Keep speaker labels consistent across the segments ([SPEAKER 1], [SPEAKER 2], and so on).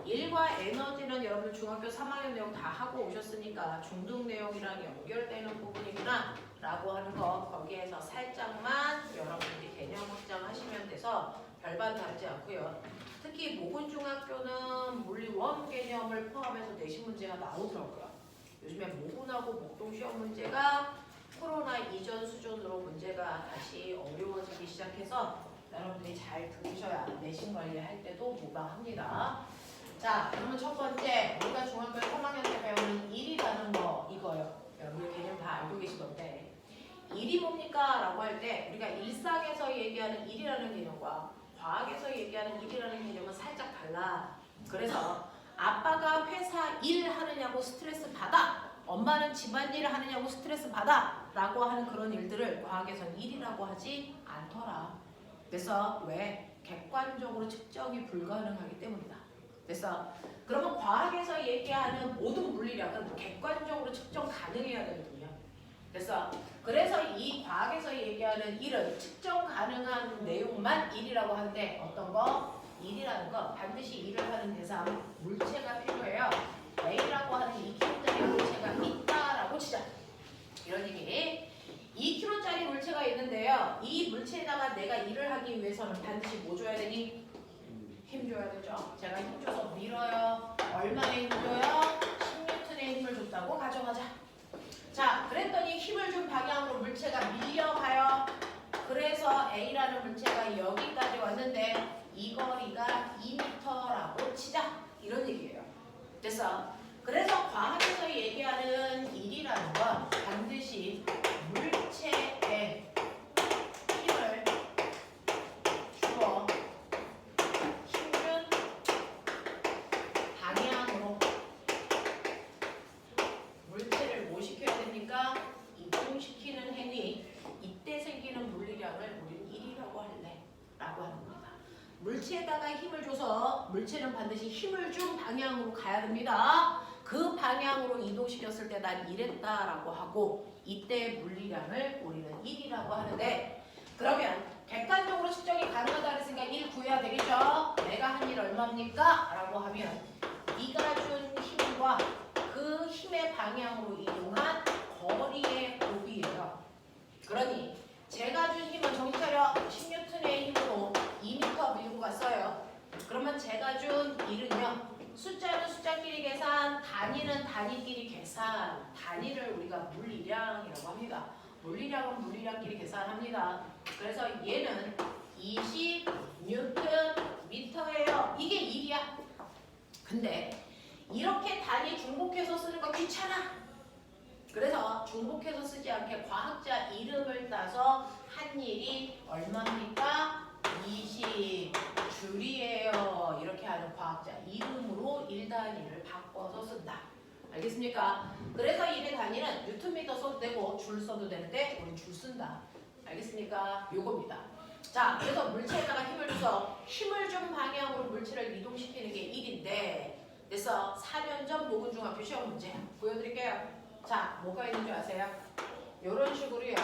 [SPEAKER 1] 일과 에너지는 여러분들 중학교 3학년 내용 다 하고 오셨으니까 중등 내용이랑 연결되는 부분이구나 라고 하는 거 거기에서 살짝만 여러분들이 개념 확장하시면 돼서 별반 다르지 않고요. 특히 모군중학교는 물리 원 개념을 포함해서 내신 문제가 나오더라고요. 요즘에 모군하고 목동 시험 문제가 코로나 이전 수준으로 문제가 다시 어려워지기 시작해서 여러분들이 잘 들으셔야 내신 관리할 때도 무방합니다. 자, 그러면 첫 번째 우리가 중학교 3학년 때 배우는 일이라는 거 이거요. 여러분들 개념 다 알고 계시던데 일이 뭡니까? 라고 할 때 우리가 일상에서 얘기하는 일이라는 개념과 과학에서 얘기하는 일이라는 개념은 살짝 달라. 그래서 아빠가 회사 일 하느냐고 스트레스 받아, 엄마는 집안일 하느냐고 스트레스 받아 라고 하는 그런 일들을 과학에서는 일이라고 하지 않더라. 그래서 왜? 객관적으로 측정이 불가능하기 때문이다. 그래서 그러면 과학에서 얘기하는 모든 물리량은 객관적으로 측정 가능해야 되거든요. 그래서 이 과학에서 얘기하는 일은 측정 가능한 내용만 일이라고 하는데 어떤 거? 일이라는 거 반드시 일을 하는 대상 물체가 필요해요. A라고 하는 2kg짜리 물체가 있다라고 치자. 이런 얘기. 2kg짜리 물체가 있는데요. 이 물체에다가 내가 일을 하기 위해서는 반드시 뭐 줘야 되니? 힘 줘야 되죠. 제가 힘 줘서 밀어요. 얼마의 힘 줘요? 10N의 힘을 줬다고 가정하자. 자, 그랬더니 힘을 준 방향으로 물체가 밀려가요. 그래서 A라는 물체가 여기까지 왔는데 이 거리가 2m라고 치자. 이런 얘기예요. 그래서 과학에서 얘기하는 일이라는 건 반드시 물체에 힘을 주어 힘준 방향으로 물체를 뭐 시켜야 됩니까? 이동시키는 행위. 이때 생기는 물리량을 우리는 일이라고 할래 라고 하는 겁니다. 물체에다가 힘을 줘서 물체는 반드시 힘을 준 방향으로 가야 됩니다. 그 방향으로 이동시켰을 때 난 이랬다라고 하고 이때 물리량을 우리는 1이라고 하는데 그러면 객관적으로 측정이 가능하다 그랬으니까 1 구해야 되겠죠? 내가 한 일 얼마입니까? 라고 하면 네가 준 힘과 그 힘의 방향으로 이동한 거리의 곱이에요. 그러니 제가 준 힘은 정신 차려 10N의 힘으로 2m 밀고 갔어요. 그러면 제가 준 일은요. 숫자는 숫자끼리 계산, 단위는 단위끼리 계산. 단위를 우리가 물리량이라고 합니다. 물리량은 물리량끼리 계산합니다. 그래서 얘는 20Nm예요. 이게 1이야. 근데 이렇게 단위 중복해서 쓰는 거 귀찮아. 그래서 중복해서 쓰지 않게 과학자 이름을 따서 한 일이 얼마입니까? 20줄이에요. 이렇게 하는 과학자 이름으로 1단위를 바꿔서 쓴다. 알겠습니까? 그래서 1의 단위는 뉴턴미터 써도 되고 줄 써도 되는데 우린 줄 쓴다. 알겠습니까? 요겁니다. 자, 그래서 물체에다가 힘을 줘서 힘을 준 방향으로 물체를 이동시키는 게 1인데 그래서 4년 전 모군중학교 시험 문제 보여드릴게요. 자, 뭐가 있는 줄 아세요? 이런 식으로요.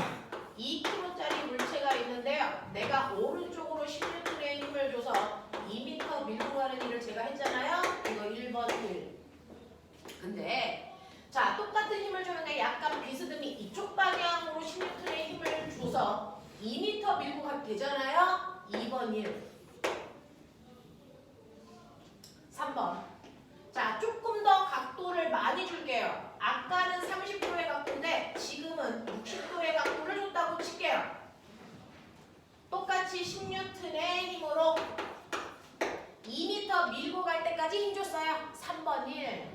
[SPEAKER 1] 2kg짜리 물체가 있는데요. 내가 오른쪽으로 10N의 힘을 줘서 2m 밀고 가는 일을 제가 했잖아요. 이거 1번 1. 근데 자, 똑같은 힘을 주는데 약간 비스듬히 이쪽 방향으로 10N의 힘을 줘서 2m 밀고 가도 되잖아요. 2번 1. 3번. 자, 조금 더 각도를 많이 줄게요. 아까는 30도의 각도인데 지금은 60도의 각도를 줬다고 칠게요. 똑같이 10N의 힘으로 2m 밀고 갈 때까지 힘 줬어요. 3번 1.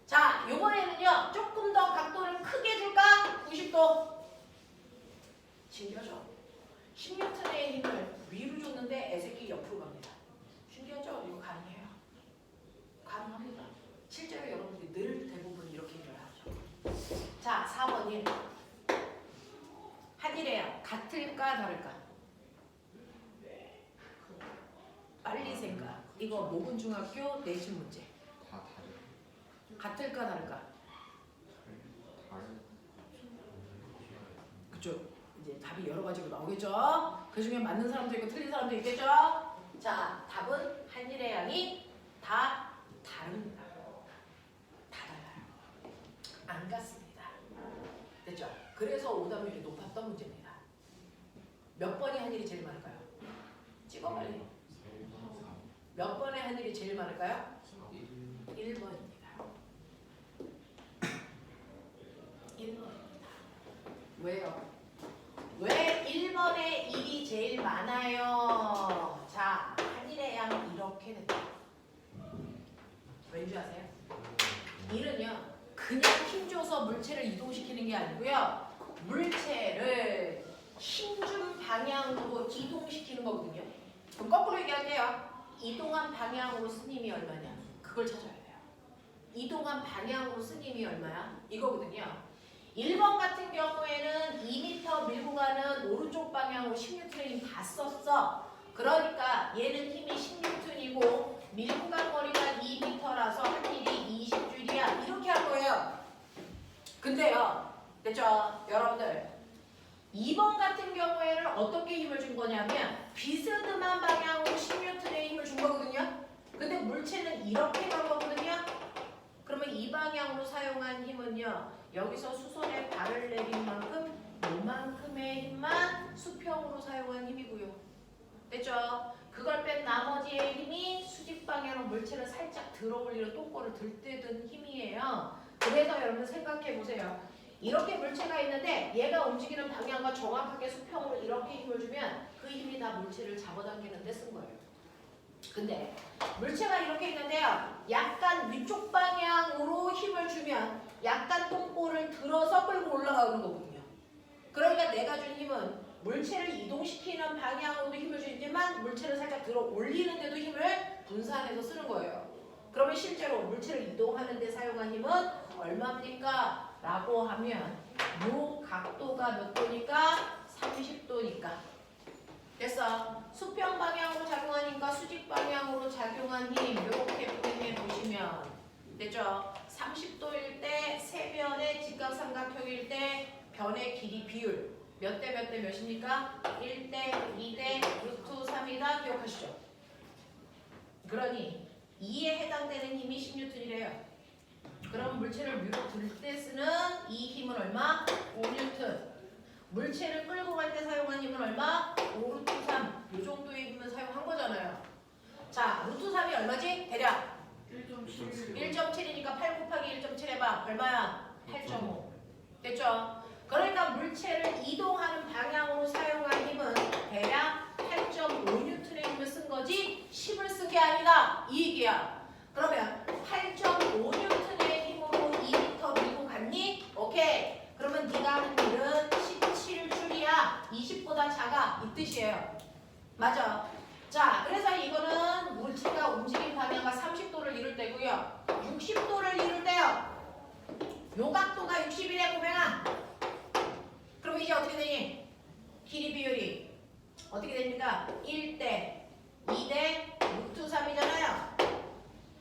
[SPEAKER 1] 자, 요번에는요. 조금 더 각도를 크게 줄까? 90도. 신기하죠? 10N의 힘을 위로 줬는데 애새끼 옆으로 갑니다. 신기하죠? 이거 가능해요. 가능합니다. 실제로 여러분들이 늘 대부분 이렇게 일을 하죠. 자, 4번 1. 한일이에요. 같을까 다를까? 빨리 생각. 이거 모군중학교 내신 문제.
[SPEAKER 2] 다 다르.
[SPEAKER 1] 같을까 다를까? 그쵸? 이제 답이 여러 가지로 나오겠죠? 그 중에 맞는 사람도 있고 틀린 사람도 있겠죠? 자, 답은 한일의 양이 다 한 일이 제일 많을까요? 찍어 빨리. 몇 번에 한 일이 제일 많을까요? 1번입니다. 1번입니다. 왜요? 왜 1번에 일이 제일 많아요? 자, 한 일의 양이 이렇게 된다. 왠지 아세요? 일은요, 그냥 힘줘서 물체를 이동시키는 게 아니고요. 물체를 힘준 방향으로 이동시키는 거거든요. 그럼 거꾸로 얘기할게요. 이동한 방향으로 쓴 힘이 얼마냐? 그걸 찾아야 돼요. 이동한 방향으로 쓴 힘이 얼마야? 이거거든요. 1번 같은 경우에는 2m 밀고 가는 오른쪽 방향으로 10N의 힘 다 썼어. 그러니까 얘는 힘이 10N이고 밀고 간 거리가 2m라서 한 일이 20줄이야. 이렇게 할 거예요. 근데요, 됐죠? 여러분들 2번 같은 경우에는 어떻게 힘을 준 거냐면 비스듬한 방향으로 10N의 힘을 준 거거든요. 근데 물체는 이렇게 간 거거든요. 그러면 이 방향으로 사용한 힘은요, 여기서 수선에 발을 내린 만큼 요만큼의 힘만 수평으로 사용한 힘이고요. 됐죠? 그걸 뺀 나머지의 힘이 수직 방향으로 물체를 살짝 들어 올리는 똥꼬를 들 때 든 힘이에요. 그래서 여러분 생각해 보세요. 이렇게 물체가 있는데 얘가 움직이는 방향과 정확하게 수평으로 이렇게 힘을 주면 그 힘이 다 물체를 잡아당기는 데 쓴 거예요. 근데 물체가 이렇게 있는데요. 약간 위쪽 방향으로 힘을 주면 약간 똥꼬를 들어서 끌고 올라가는 거거든요. 그러니까 내가 준 힘은 물체를 이동시키는 방향으로도 힘을 주지만 물체를 살짝 들어 올리는 데도 힘을 분산해서 쓰는 거예요. 그러면 실제로 물체를 이동하는 데 사용한 힘은 얼마입니까? 라고 하면 요 각도가 몇 도니까? 30도니까. 됐어. 수평 방향으로 작용한 힘과 수직 방향으로 작용한 힘 이렇게 표현해 보시면 됐죠? 30도일 때 세 변의 직각삼각형일 때 변의 길이 비율 몇 대 몇 대 몇입니까? 1대 2대 루트 3이다. 기억하시죠? 그러니 2에 해당되는 힘이 10N이래요. 그럼 물체를 위로 들 때 쓰는 이 힘은 얼마? 5N. 물체를 끌고 갈 때 사용한 힘은 얼마? 5 루트 3. 이 정도의 힘을 사용한 거잖아요. 자, 루트 3이 얼마지? 대략 1.7이니까 8 곱하기 1.7 해봐. 얼마야? 8.5. 됐죠? 그러니까 물체를 이동하는 방향으로 사용한 힘은 대략 8.5N의 힘을 쓴 거지 10을 쓴 게 아니다. 이 얘기야. 그러면 8.5N의 힘으로 2m 밀고 갔니? 오케이. 그러면 네가 한 일은 17줄이야. 20보다 작아. 이 뜻이에요. 맞아. 자, 그래서 이거는 물체가 움직임 방향과 30도를 이룰 때고요. 60도를 이룰 때요. 요 각도가 60이래 고명아. 그럼 이제 어떻게 되니? 길이 비율이 어떻게 됩니까? 1대 2대 루트 3이잖아요.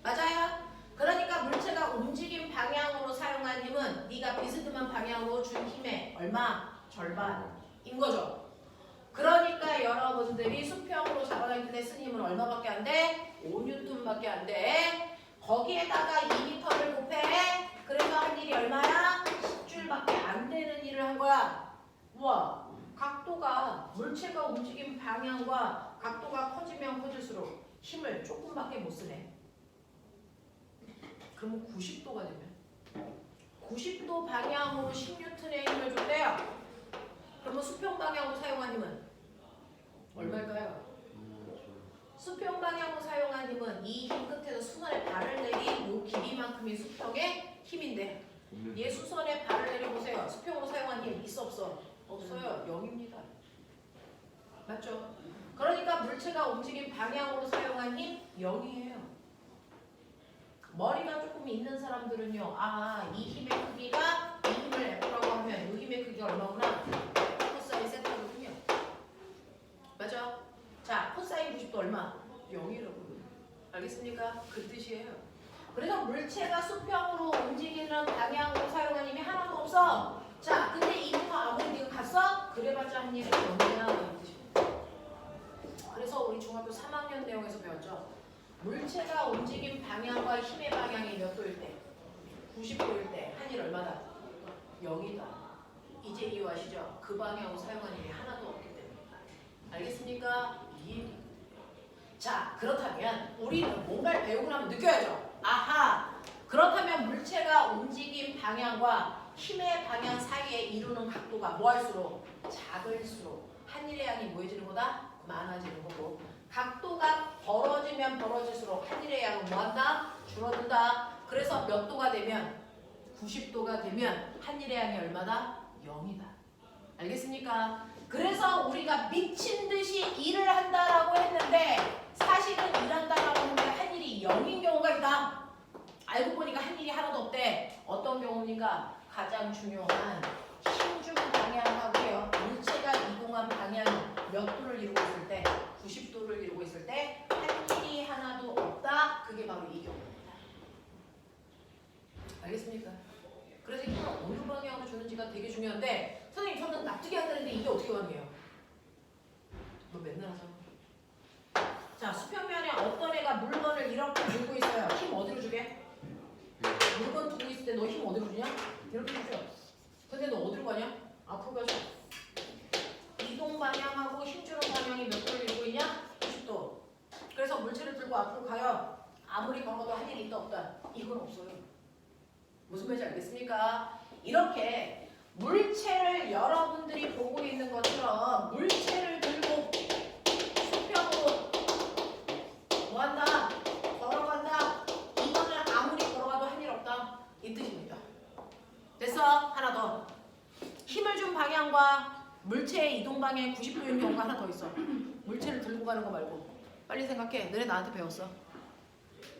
[SPEAKER 1] 맞아요? 그러니까 물체가 움직임 방향으로 사용한 힘은 네가 비스듬한 방향으로 준 힘의 얼마? 절반인 거죠. 그러니까 여러분들이 수평으로 잡아당길 때 쓴 힘은 얼마밖에 안 돼? 5N밖에 안 돼. 거기에다가 2m를 곱해. 그래서 한 일이 얼마야? 10줄밖에 안 되는 일을 한 거야. 우와, 각도가 물체가 움직임 방향과 각도가 커지면 커질수록 힘을 조금밖에 못 쓰네. 그러면 90도가 되면 90도 방향으로 10N의 힘을 줬대요. 그러면 수평 방향으로 사용한 힘은 얼마일까요? 수평 방향으로 사용한 힘은 이 힘 끝에서 수선에 발을 내린 이 길이만큼이 수평의 힘인데 얘 수선에 발을 내려보세요. 수평으로 사용한 힘 있어 없어? 없어요. 0입니다. 맞죠? 그러니까 물체가 움직인 방향으로 사용한 힘 0이에요. 머리가 조금 있는 사람들은요. 아, 이 힘의 크기가 이 힘을 F라고 하면 이 힘의 크기가 얼마구나? 코사인 세타거든요. 맞죠? 자, 코사인 90도 얼마? 0이라고요. 알겠습니까? 그 뜻이에요. 그래서 물체가 수평으로 움직이는 방향으로 사용한 힘이 하나도 없어. 자, 근데 이부터 아무리 네가 갔어? 그래봤자 한 일이 0이야. 이 뜻입니다. 그래서 우리 중학교 3학년 내용에서 배웠죠. 물체가 움직인 방향과 힘의 방향이 몇 도일 때? 90도일 때 한 일 얼마다? 0이다. 이제 이해하시죠? 그 방향으로 사용한 일이 하나도 없기 때문이다. 알겠습니까? 이 얘기. 자, 그렇다면 우리는 뭔가를 배우고 나면 느껴야죠. 아하! 그렇다면 물체가 움직임 방향과 힘의 방향 사이에 이루는 각도가 뭐할수록 작을수록 한일의 양이 뭐해지는 거다? 많아지는 거고, 각도가 벌어지면 벌어질수록 한일의 양은 뭐한다? 줄어든다. 그래서 몇 도가 되면 90도가 되면 한일의 양이 얼마다? 0이다. 알겠습니까? 그래서 우리가 미친 듯이 일을 한다라고 했는데 사실은 일한다라고 했는데 한일이 0인 경우가 있다. 알고 보니까 한일이 하나도 없대. 어떤 경우입니까? 가장 중요한 힘중 방향하고요. 물체가 이동한 방향이 몇 도를 이루고 있을 때? 90도를 이루고 있을 때 한일이 하나도 없다. 그게 바로 이 경우입니다. 알겠습니까? 그래서 힘을 어느 방향으로 주는지가 되게 중요한데 선생님 저는 납득이 안 되는데 이게 어떻게 가능해요? 너 맨날 하잖아. 자, 수평면에 어떤 애가 물건을 이렇게 들고 있어요. 힘 어디로 주게? 물건 두고 있을 때 너 힘 어디로 주냐? 이렇게 주죠. 근데 너 어디로 가냐? 앞으로 가죠. 이동 방향하고 힘주는 방향이 몇 도를 이루고 있냐? 90도. 그래서 물체를 들고 앞으로 가요. 아무리 걸어도 할 일이 있다 없다. 이건 없어요. 무슨 말인지 알겠습니까? 이렇게 물체를 여러분들이 보고 있는 것처럼 물체를 들고 수평으로 뭐한다? 걸어간다. 이거는 아무리 걸어가도 할 일 없다. 이 뜻입니다. 됐어? 하나 더. 힘을 준 방향과 물체의 이동 방향이 90도인 경우가 하나 더 있어. 물체를 들고 가는 거 말고. 빨리 생각해. 너네 나한테 배웠어.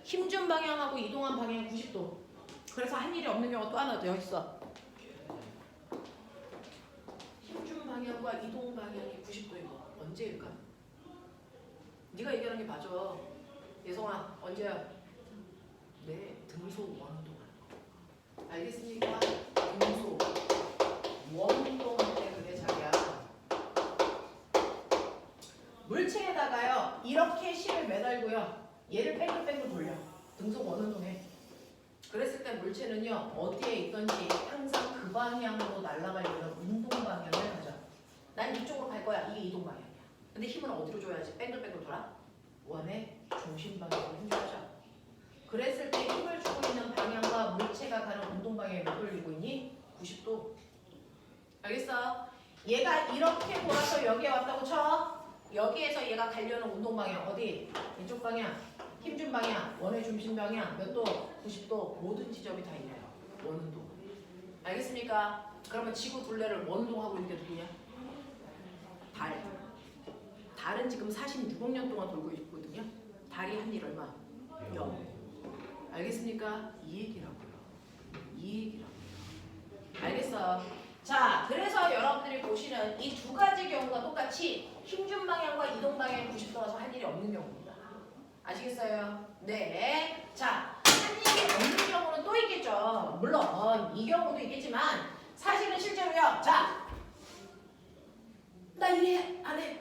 [SPEAKER 1] 힘 준 방향하고 이동한 방향이 90도. 그래서 한 일이 없는 경우가 또 하나 더 있어. 힘준 방향과 이동 방향이 90도인 거 언제일까? 네가 얘기하는 게 맞아. 예성아 언제야? 네, 등소 원운동 하는 거. 알겠습니까? 등소 원운동 할 때 그게 자기야. 물체에다가요 이렇게 실을 매달고요 얘를 뺑글뺑글 돌려. 등소 원운동해. 그랬을 때 물체는요 어디에 있던지 항상 그 방향으로 날아가려는 운동 방향을 가져. 난 이쪽으로 갈 거야. 이게 이동 방향이야. 근데 힘은 어디로 줘야지? 뺑글뺑글 돌아? 원의 중심 방향으로 힘줘야죠. 그랬을 때 힘을 주고 있는 방향과 물체가 가는 운동 방향이 몇 돌리고 있니? 90도. 알겠어? 얘가 이렇게 돌아서 여기에 왔다고 쳐. 여기에서 얘가 가려는 운동 방향 어디? 이쪽 방향. 힘준 방향, 원의 중심 방향 몇 도? 90도. 모든 지점이 다 있네요. 원운동. 알겠습니까? 그러면 지구 둘레를 원운동하고 있는 게 누구냐? 달. 달은 지금 46억 년 동안 돌고 있거든요. 달이 한 일 얼마? 0. 알겠습니까? 이 얘기라고요. 이 얘기라고요. 알겠어? 자, 그래서 여러분들이 보시는 이 두 가지 경우가 똑같이 힘준 방향과 이동 방향이 90도라서 할 일이 없는 경우입니다. 아시겠어요? 네. 자, 한 일이 없는 경우는 또 있겠죠. 물론 이 경우도 있겠지만 사실은 실제로요. 자, 나 일 안 해.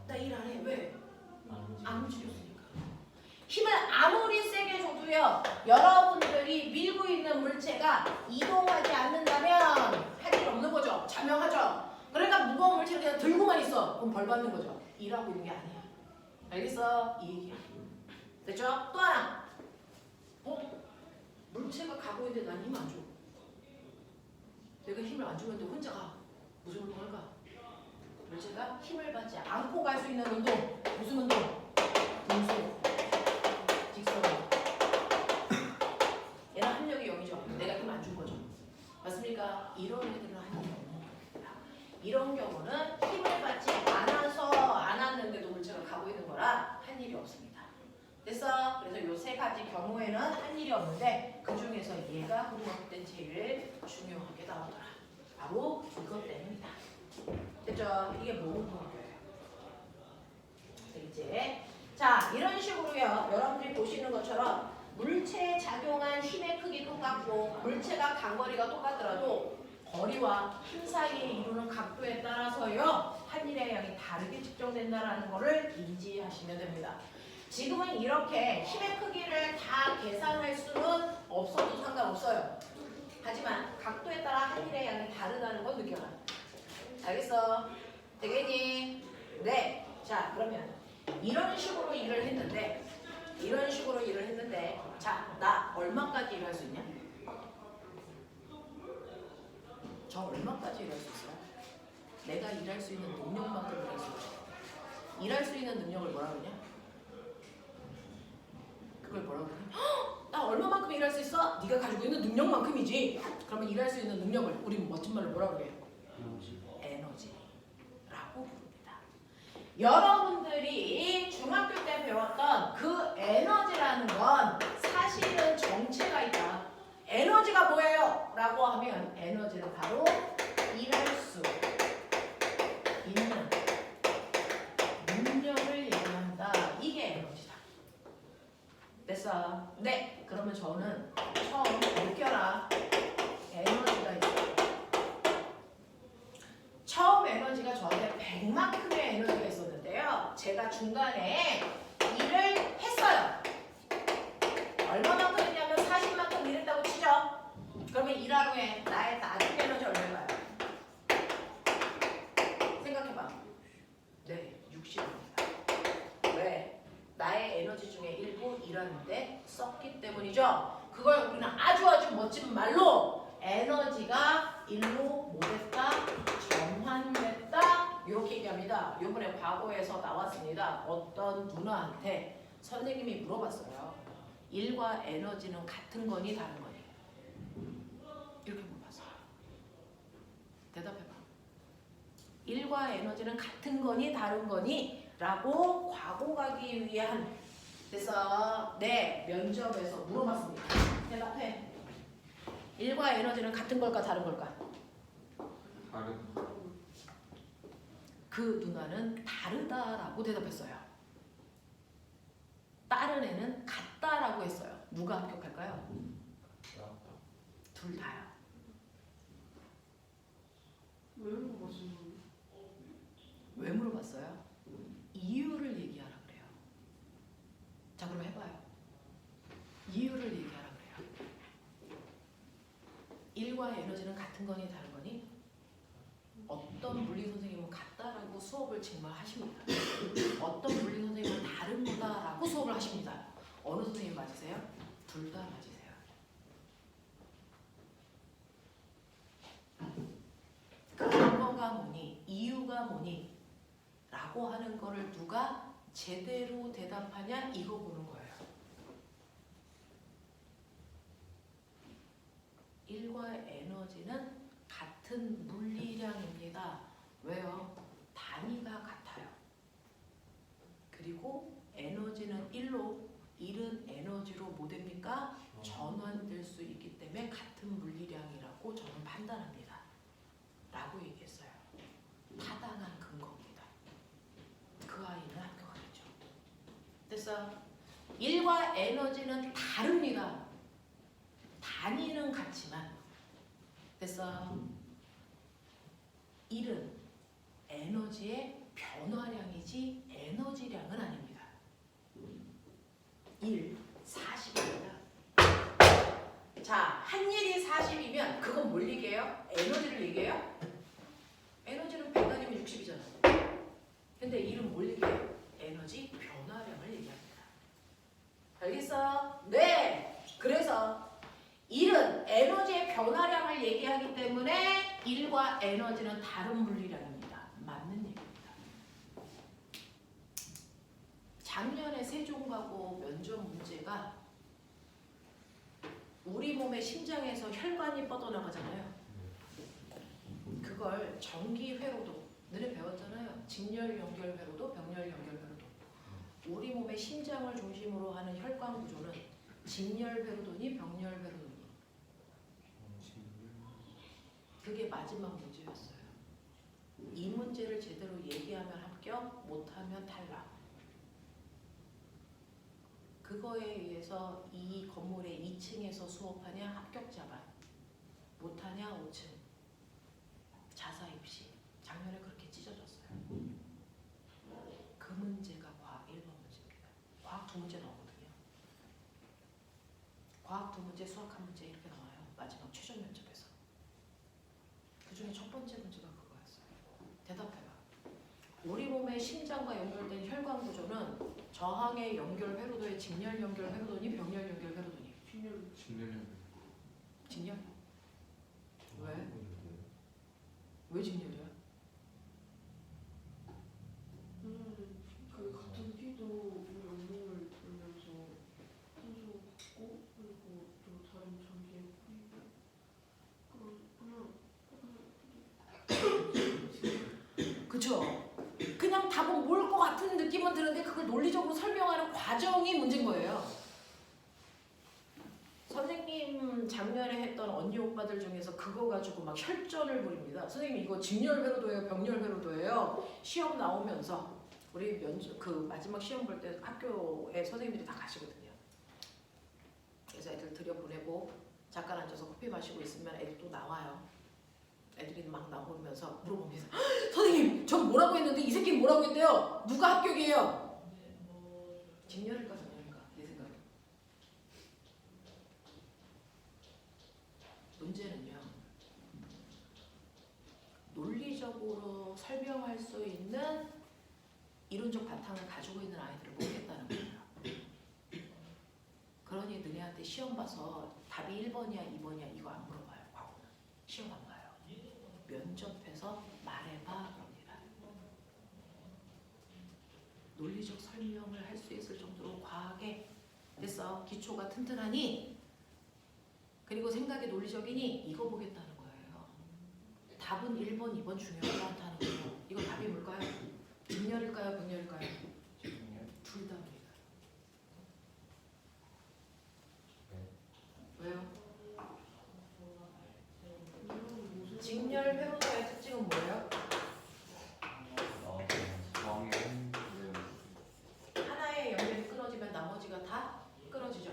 [SPEAKER 1] 나 일 안 해. 왜? 안 움직였으니까. 힘을 아무리 세게 줘도요. 여러분들이 밀고 있는 물체가 이동하지 않는다면 할 일 없는 거죠. 자명하죠. 그러니까 무거운 물체를 그냥 들고만 있어. 그럼 벌 받는 거죠. 일하고 있는 게 아니야. 알겠어? 이 얘기야. 됐죠? 또 하나. 물체가 가고 있는데 난 힘 안 줘. 내가 힘을 안 주면 혼자 가. 무슨 운동 할까? 물체가 힘을 받지 않고 갈 수 있는 운동. 무슨 운동? 등수. 직선. 얘는 합력이 0이죠. 내가 힘 안 준 거죠. 맞습니까? 이런 애들은 한 일이 없는 겁니다. 이런 경우는 힘을 받지 않아서 안 왔는데도 물체가 가고 있는 거라 한 일이 없습니다. 됐어? 그래서 요 세 가지 경우에는 한 일이 없는데 그 중에서 얘가 호르몬 땐 제일 중요하게 나오더라. 바로 이것 때문이다. 됐죠? 이게 모음동교예요. 이제 자 이런 식으로요. 여러분들이 보시는 것처럼 물체에 작용한 힘의 크기 똑같고 물체가 간 거리가 똑같더라도 거리와 힘 사이에 이루는 각도에 따라서요. 한 일의 양이 다르게 측정된다는 것을 인지하시면 됩니다. 지금은 이렇게 힘의 크기를 다 계산할 수는 없어도 상관없어요. 하지만 각도에 따라 한 일의 양이 다르다는 건 느껴라. 알겠어? 되겠니? 네. 자, 그러면 이런 식으로 일을 했는데 자, 나 얼마까지 일할 수 있냐? 저 얼마까지 일할 수 있어요? 내가 일할 수 있는 능력만큼 일할 수 있어요. 일할 수 있는 능력을 뭐라 그러냐? 그걸 뭐라고 그러냐? 나 얼마만큼 일할 수 있어? 네가 가지고 있는 능력만큼이지. 그러면 일할 수 있는 능력을 우리 멋진 말로 뭐라 그래요? 에너지라고 부릅니다. 여러분들이 중학교 때 배웠던 그 에너지라는 건 사실은 정체가 있다. 에너지가 뭐예요? 라고 하면 에너지는 바로 일할 수 있는 능력을 얘기한다. 이게 에너지다. 됐어? 네. 그러면 저는 처음 느껴라. 에너지가 있어요. 처음 에너지가 저한테 100만큼의 에너지가 있었는데요. 제가 중간에 일을 했어요. 얼마만큼 했냐면 40만큼 일했다고 치죠. 그러면 일 하루에 나의 나중 에너지 얼마일까요? 생각해봐. 네, 60입니다. 왜? 나의 에너지 중에 일부 일하는데 썼기 때문이죠. 그걸 우리는 아주 멋진 말로 에너지가 일로 뭐됐다? 전환됐다? 이렇게 얘기합니다. 이번에 과거에서 나왔습니다. 어떤 누나한테 선생님이 물어봤어요. 일과 에너지는 같은 거니 다른 거니? 이렇게 물어봤어요. 대답해봐. 일과 에너지는 같은 거니 다른 거니? 라고 과거 가기 위한 그래서 네 면접에서 물어봤습니다. 대답해. 일과 에너지는 같은 걸까 다른 걸까?
[SPEAKER 2] 다른.
[SPEAKER 1] 그 누나는 다르다라고 대답했어요. 다른 애는 같다라고 했어요. 누가 합격할까요? 둘 다요.
[SPEAKER 3] 왜 물어봤어요?
[SPEAKER 1] 왜 물어봤어요? 이유를 얘기하라 그래요. 자, 그럼 해봐요. 이유를 얘기하라 그래요. 일과 에너지는 같은 거니 다른 거니? 어떤 물리 선생님은 같다라고 수업을 정말 하십니다. 어떤 물리 선생님은 다른 거다라고 수업을 하십니다. 어느 선생님 맞으세요? 둘 다 맞으세요. 그 근거가 뭐니? 이유가 뭐니? 라고 하는 거를 누가 제대로 대답하냐? 이거 보는 거예요. 일과 에너지는 같은 물리량입니다. 왜요? 단위가 같아요. 그리고 에너지는 1로, 일은 에너지로 뭐 됩니까? 전환될 수 있기 때문에 같은 물리량이라고 저는 판단합니다. 라고 얘기했어요. 타당한 근거입니다. 그 아이는 합격하겠죠. 됐어? 일과 에너지는 다릅니다. 단위는 같지만 됐어? 일은 에너지의 변화량이지 에너지량은 아닙니다. 1, 40입니다. 자, 한 일이 40이면 그건 뭘 얘기해요? 에너지를 얘기해요? 에너지는 100 아니면 60이잖아. 근데 일은 뭘 얘기해요? 에너지 변화량을 얘기합니다. 알겠어요? 네. 그래서 일은 에너지의 변화량을 얘기하기 때문에 일과 에너지는 다른 물리량입니다. 맞는 얘기입니다. 작년에 세종가고 면접 문제가 우리 몸의 심장에서 혈관이 뻗어나가잖아요. 그걸 정기회로도 너네 배웠잖아요. 직렬 연결회로도 병렬 연결회로도. 우리 몸의 심장을 중심으로 하는 혈관 구조는 직렬회로도니 병렬회로도니. 그게 마지막 문제였어요. 이 문제를 제대로 얘기하면 합격, 못하면 탈락. 그거에 의해서 이 건물의 2층에서 수업하냐 합격자반, 못하냐 5층. 자사 입시. 작년에 그렇게 찢어졌어요. 그 문제가 과학 1번 문제입니다. 과학 2문제 나오거든요. 과학 2문제, 수학 1문제 이렇게 나와요. 마지막 최종 면접에서. 그 중에 첫 번째 문제가 그거였어요. 대답해봐. 우리 몸의 심장과 연결된 혈관 구조는 저항의 연결 회로도에 직렬 연결 회로도니 병렬 연결 회로도니?
[SPEAKER 2] 진료는
[SPEAKER 1] 직렬? 왜? 왜 직렬이야?
[SPEAKER 3] 그 같은 피도 우리 온몸을 돌면서 산소 받고 그리고 또 다른 장기에 뿌리고 그냥
[SPEAKER 1] 그쵸? 그냥 답은 뭘 것 같은 느낌은 드는데 그걸 논리적으로 설명하는 과정이 문제인 거예요. 선생님 작년에 했던 언니 오빠들 중에서 그거 가지고 막 혈전을 벌입니다. 선생님 이거 직렬 회로도예요, 병렬 회로도예요. 시험 나오면서 우리 그 마지막 시험 볼 때 학교에 선생님들이 다 가시거든요. 그래서 애들 들여보내고 잠깐 앉아서 커피 마시고 있으면 애들 또 나와요. 애들이 막 나오면서 물어봅니다. 선생님, 전 뭐라고 했는데 이 새끼는 뭐라고 했대요? 누가 합격이에요? 직렬일까 정렬일까? 내 생각에. 문제는요. 논리적으로 설명할 수 있는 이론적 바탕을 가지고 있는 아이들을 모르겠다는 거예요. 그러니 너네한테 시험 봐서 답이 1번이야 2번이야 이거 안 물어봐요. 과거는. 시험 안 봐요. 면접해서 말해봐 그럽니다. 논리적 설명을 할 수 있을 정도로 과하게 됐어. 기초가 튼튼하니 그리고 생각이 논리적이니 이거 보겠다는 거예요. 답은 1번, 2번 중요하지 않다는 거예요. 이거 답이 뭘까요? 직렬일까요? 병렬일까요? 둘 다입니다. 왜요? 직렬 회로도의 특징은 뭐예요? 하나의 연결이 끊어지면 나머지가 다 끊어지죠.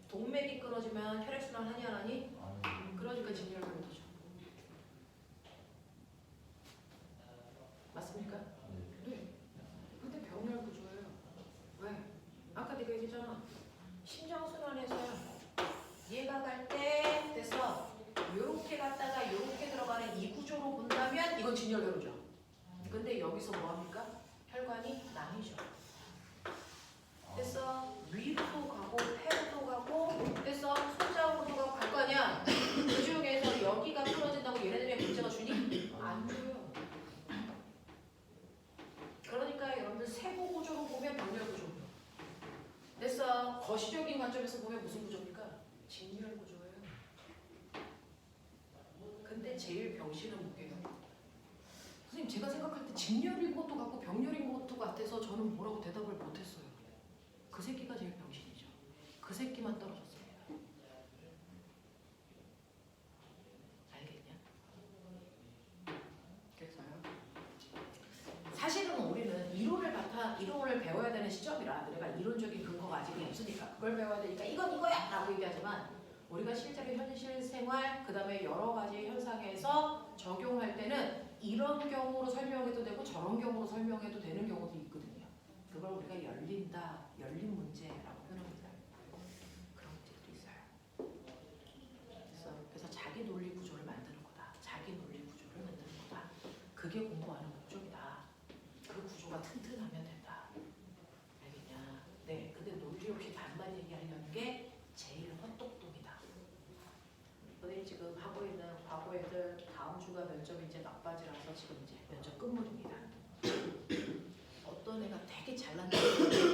[SPEAKER 1] 동맥이 끊어지면 혈액순환 하니 안 하니? 그러니까 직렬 회로도죠. 맞습니까? 네. 근데 병렬 구조예요. 왜? 아까 내가 얘기했잖아. 심장순환에서요. 얘가 갈 때 됐어. 요렇게 갔다가 요렇게 들어가는 이 구조로 본다면 이건 진열회로죠. 근데 여기서 뭐합니까? 혈관이 나뉘죠. 됐어. 위로도 가고 폐로도 가고 됐어. 손자우로도 갈 거 아니야. 그 중에서 여기가 끊어진다고 얘네들이 문제가 주니? 안 줘요. 그러니까 여러분들 세부 구조로 보면 병렬 구조. 됐어. 거시적인 관점에서 보면 무슨 구조입니까? 직렬 구조예요. 근데 제일 병신은 뭐예요? 선생님 제가 생각할 때 직렬인 것도 같고 병렬인 것도 같아서 저는 뭐라고 대답을 못했어요. 그 새끼가 제일 병신이죠. 그 새끼만 떨어졌습니다. 알겠냐? 그래서요. 사실은 우리는 이론을 배워야 되는 시점이라 내가 이론적인 근거가 아직 없으니까 그걸 배워야 되니까 이건 이거야 라고 얘기하지만 우리가 실제로 현실 생활 그 다음에 여러 가지 현상에서 적용할 때는 이런 경우로 설명해도 되고 저런 경우로 설명해도 되는 경우도 있거든요. 그걸 우리가 열린 문제라고 표현합니다. 그런 문제도 있어요. 그래서 자기 논리 구조를 만드는 거다. 자기 논리 구조를 만드는 거다. 그게 공부하는 목적이다. 그 구조가 튼튼하면 된다. 알겠냐? 네. 근데 논리 없이 반만 얘기하려는 게 제일 헛똑똑이다. 선생님 지금 하고 있는 과거 애들 다음 주가 면접 이제 막바지라서 지금 이제 면접 끝물입니다. 어떤 애가 되게 잘난다고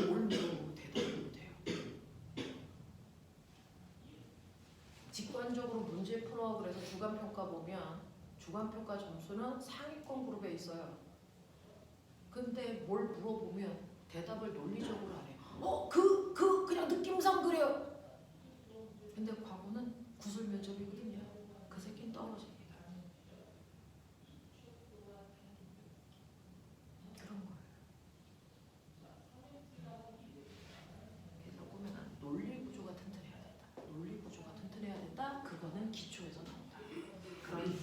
[SPEAKER 1] 뭘 물어보고 대답을 못해요. 직관적으로 문제 풀어 그래서 주간평가 보면 주간평가 점수는 상위권 그룹에 있어요. 근데 뭘 물어보면 대답을 논리적으로 안 해요. 그냥 느낌상 그래요. 근데 과거는 구술 면접이거든요. 그 새끼는 떨어집니다. 그런 거예요. 그래서 보면 논리 구조가 튼튼해야 된다. 논리 구조가 튼튼해야 된다. 그거는 기초에서 나온다. 그러니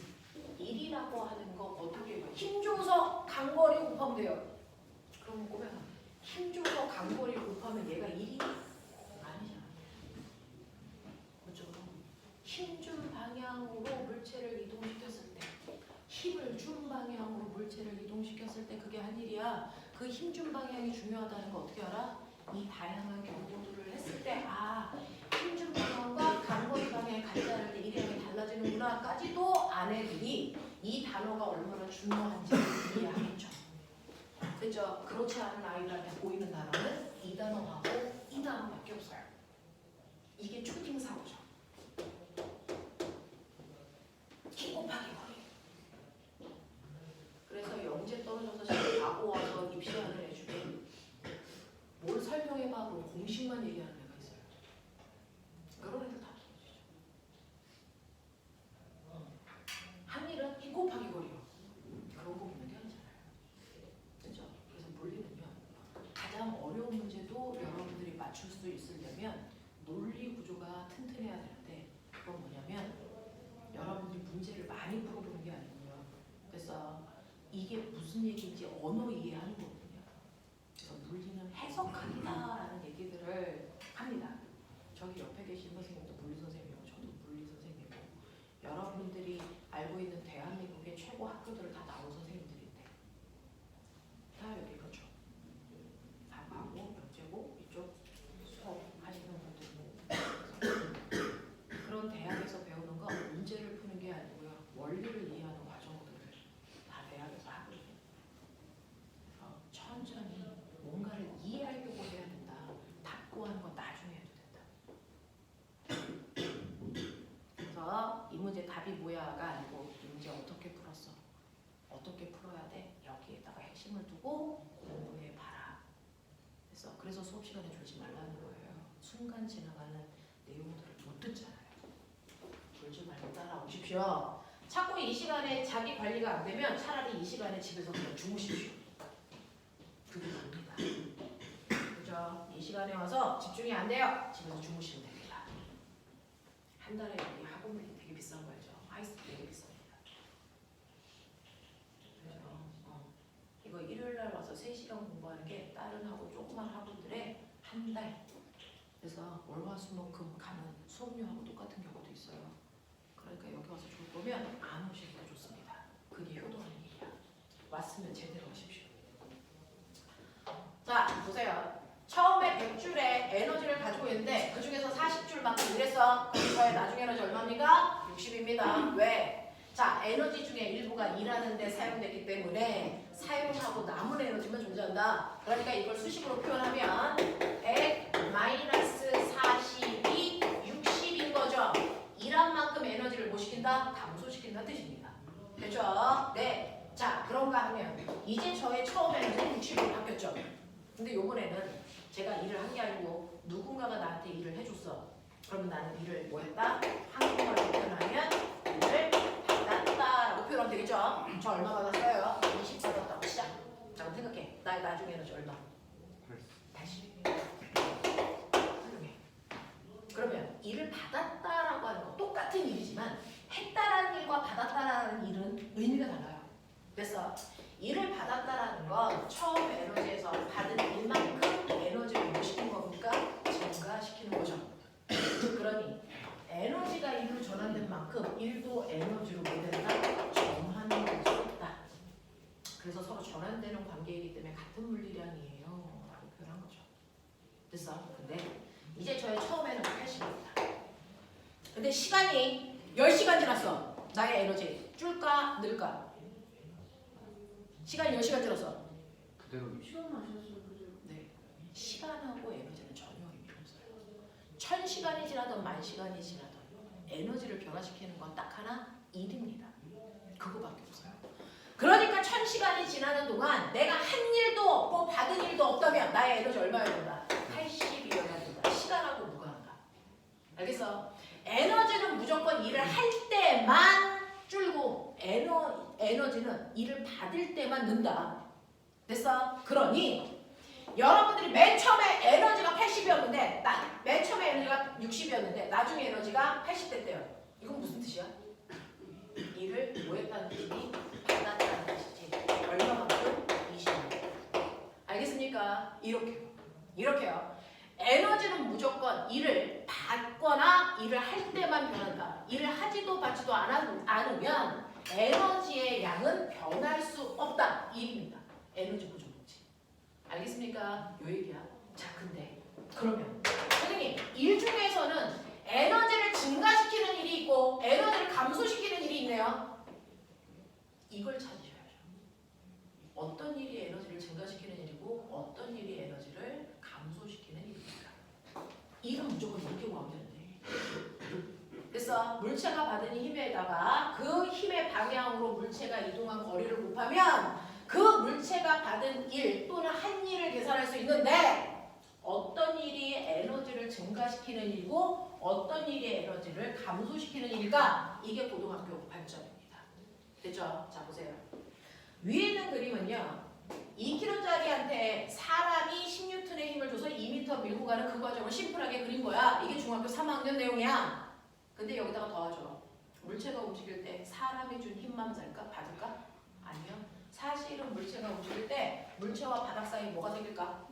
[SPEAKER 1] 일이라고 하는 거 어떻게 해요? 힘줘서 간거리 곱하면 돼요. 그럼 보면 힘줘서 간거리 곱하면 얘가 1이 아니잖아. 그렇죠? 힘준 방향으로 물체를 이동시켰을 때 힘을 준 방향으로 물체를 이동시켰을 때 그게 한 일이야. 그 힘준 방향이 중요하다는 거 어떻게 알아? 이 다양한 경고들을 했을 때 힘준 방향과 간거리 방향이 같지 않을 때 일량이 달라지는구나까지도 아내들이 이 단어가 얼마나 중요한지를 이해하겠죠. 그렇죠? 그렇지 않은 아이들한테 보이는 단어는 이 단어하고 이 단어밖에 없어요. 이게 초딩 사고죠. 키 곱하기 거리. 그래서 영재 떨어져서 지금 바보 와서 입시안을 해주면 뭘 설명해봐 그럼 공식만 얘기하는 애가 있어요. 그런 애들 다 떨어지죠. 한 일은 키 곱하기 거리요. 그런 거 보는 게 아니잖아요. 그렇죠? 그래서 물리는요. 가장 어려운 문제도 여러분들이 맞출 수 있으려면 논리 구조가 튼튼해야 되는데 그건 뭐냐면 여러분들이 문제를 많이 풀어보는 게 아니고요. 그래서 이게 무슨 얘기인지 언어 이해하는 거거든요. 그래서 물리는 해석한다라는 얘기들을 합니다. 저기 옆에 계신 선생님도 물리 선생님이고 저도 물리 선생님이고 여러분들이 알고 있는 대한민국의 최고 학교들을 다 나온 선생님들인데 다 여기 그렇죠. 다하고 영재고 이쪽 수업 하시는 분들 그런 대학에서 배우는 건 문제를 푸는 게 아니고요. 원리를 이해하는 과정들을 다 대학에서 하거든요. 천천히 뭔가를 이해하려고 해야 된다. 닫고 하는 건 나중에 해도 된다. 그래서 이 문제 답이 뭐야가 아니고 이 문제 어떻게 풀었어? 어떻게 풀어야 돼? 여기에다가 핵심을 두고 공부해봐라. 그래서 수업 시간에 졸지 말라는 거예요. 순간 지나가는 내용들을 못 듣잖아요. 졸지 말고 따라오십시오. 자꾸 이 시간에 자기 관리가 안 되면 차라리 이 시간에 집에서 그냥 주무십시오. 그게 납니다. 그죠? 이 시간에 와서 집중이 안 돼요. 집에서 주무시면 됩니다. 한 달에 여기 학원비 되게 비싼 거 알죠? 아이스 되게 비쌉니다. 그죠? 이거 일요일날 와서 3시간 공부하는 게 다른 하고 조그만 학원들의 한 달. 그래서 월화수목금 가는 수업료하고 똑같은 경우도 있어요. 그러니까 여기 와서 졸 거면 안 오시는 게 좋습니다. 그게 효도하는 일이야. 왔으면 제대로 하십시오. 자, 보세요. 처음에 100줄의 에너지를 가지고 있는데 그 중에서 40줄만큼 일했어. 그럼 저의 나중 에너지 얼마입니까? 60입니다. 왜? 자, 에너지 중에 일부가 일하는데 사용됐기 때문에 사용하고 남은 에너지만 존재한다. 그러니까 이걸 수식으로 표현하면 100 마이너스 40이 60인 거죠. 일한 만큼 에너지를 뭐 시킨다? 감소시킨다는 뜻입니다. 됐죠? 네. 자, 그런가 하면 이제 저의 처음 에너지는 60으로 바뀌었죠. 근데 요번에는 제가 일을 한 게 아니고 누군가가 나한테 일을 해줬어. 그러면 나는 일을 뭐 했다? 한국말로 표현하면 일을 받았다라고 표현하면 되겠죠? 저 얼마 받았어요? 20 받았다고 시작. 잠깐 생각해. 나의 나중 에너지 얼마? 80. 훌륭해. 그러면 일을 받았다라고 하는 거 똑같은 일이지만 했다라는 일과 받았다라는 일은 의미가 달라요. 그래서 일을 받았다라는 건 처음 에너지에서 받은 일만큼 에너지를 뭐 시키는 겁니까? 증가시키는 거죠. 그러니 에너지가 일로 전환된 만큼 일도 에너지로 뭐 된다? 전환될 수 있다. 그래서 서로 전환되는 관계이기 때문에 같은 물리량이에요 라고 표현한 거죠. 됐어? 근데 이제 저의 처음 에너지 80입니다. 근데 시간이 10시간 지났어. 나의 에너지 줄까 늘까? 시간이 10시간 지났어.
[SPEAKER 2] 그대로
[SPEAKER 3] 시간 마셨어요, 그죠?
[SPEAKER 1] 네. 시간하고 에너지는 전혀 의미 없어요. 1000시간이 지나든 10,000시간이 지나든 에너지를 변화시키는 건 딱 하나, 일입니다. 그거밖에 없어요. 그러니까 1000시간이 지나는 동안 내가 한 일도 없고 받은 일도 없다면 나의 에너지 얼마여야 된다? 80이어야 된다. 시간하고 무관하다. 알겠어? 에너지는 무조건 일을 할 때만 줄고 에너지는 일을 받을 때만 는다. 됐어? 그러니 여러분들이 맨 처음에 에너지가 80이었는데 맨 처음에 에너지가 60이었는데 나중에 에너지가 80 됐대요. 이건 무슨 뜻이야? 일을 뭐 했다는 뜻이 받았다는 뜻이지. 얼마만큼? 20만. 알겠습니까? 이렇게요. 에너지는 무조건 일을 받거나 일을 할 때만 변한다. 일을 하지도 받지도 않으면 에너지의 양은 변할 수 없다. 이 얘기입니다. 에너지 보존 법칙. 알겠습니까? 요 얘기야. 자, 근데 그러면 선생님, 일 중에서는 에너지를 증가시키는 일이 있고 에너지를 감소시키는 일이 있네요. 이걸 찾으셔야죠. 어떤 일이 에너지를 증가시키는 일이고 어떤 일이 에너지를 감소시키는 일입니까? 이건 무조건 이렇게 구하면 되는데. 그래서 물체가 받은 힘에다가 그 힘의 방향으로 물체가 이동한 거리를 곱하면 그 물체가 받은 일 또는 한 일을 계산할 수 있는데 어떤 일이 에너지를 증가시키는 일이고 어떤 일이 에너지를 감소시키는 일일까? 이게 고등학교 발전입니다. 됐죠? 자, 보세요. 위에 있는 그림은요. 2kg짜리한테 사람이 10N의 힘을 줘서 2m 밀고 가는 그 과정을 심플하게 그린 거야. 이게 중학교 3학년 내용이야. 근데 여기다가 더하죠. 물체가 움직일 때 사람이 준 힘만 받을까? 아니요. 사실은 물체가 움직일 때 물체와 바닥 사이에 뭐가 생길까?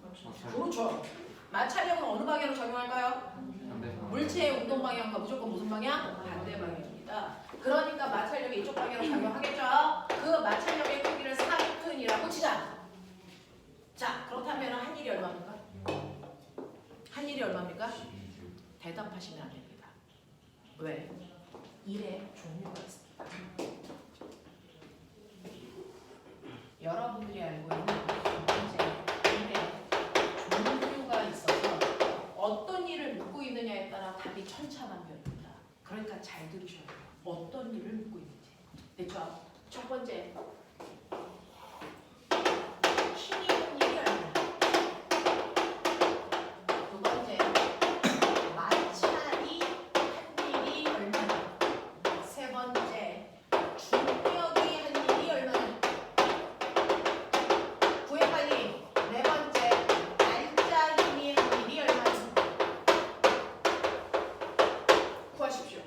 [SPEAKER 1] 그렇죠. 마찰력은 어느 방향으로 적용할까요? 물체의 운동 방향과 무조건 무슨 방향? 반대 방향입니다. 그러니까 마찰력이 이쪽 방향으로 작용하겠죠. 그 마찰력의 크기를 4N이라고 치자. 자, 그렇다면 한 일이 얼마입니까? 한 일이 얼마입니까? 대답하시면 안 됩니다. 왜? 일의 종류가 있습니다. 여러분들이 알고 있는 이제 일의 종류가 있어서 어떤 일을 묻고 있느냐에 따라 답이 천차만별입니다. 그러니까 잘 들으셔야 돼요. 어떤 일을 묻고 있는지. 됐죠? 첫 번째, 힘이 있는 일이 얼마나? 두 번째, 마찰이 한 일이 얼마나? 세 번째, 중력이 한 일이 얼마나? 구해 빨리. 네 번째, 날짜 힘이 한 일이 얼마나? 구하십시오.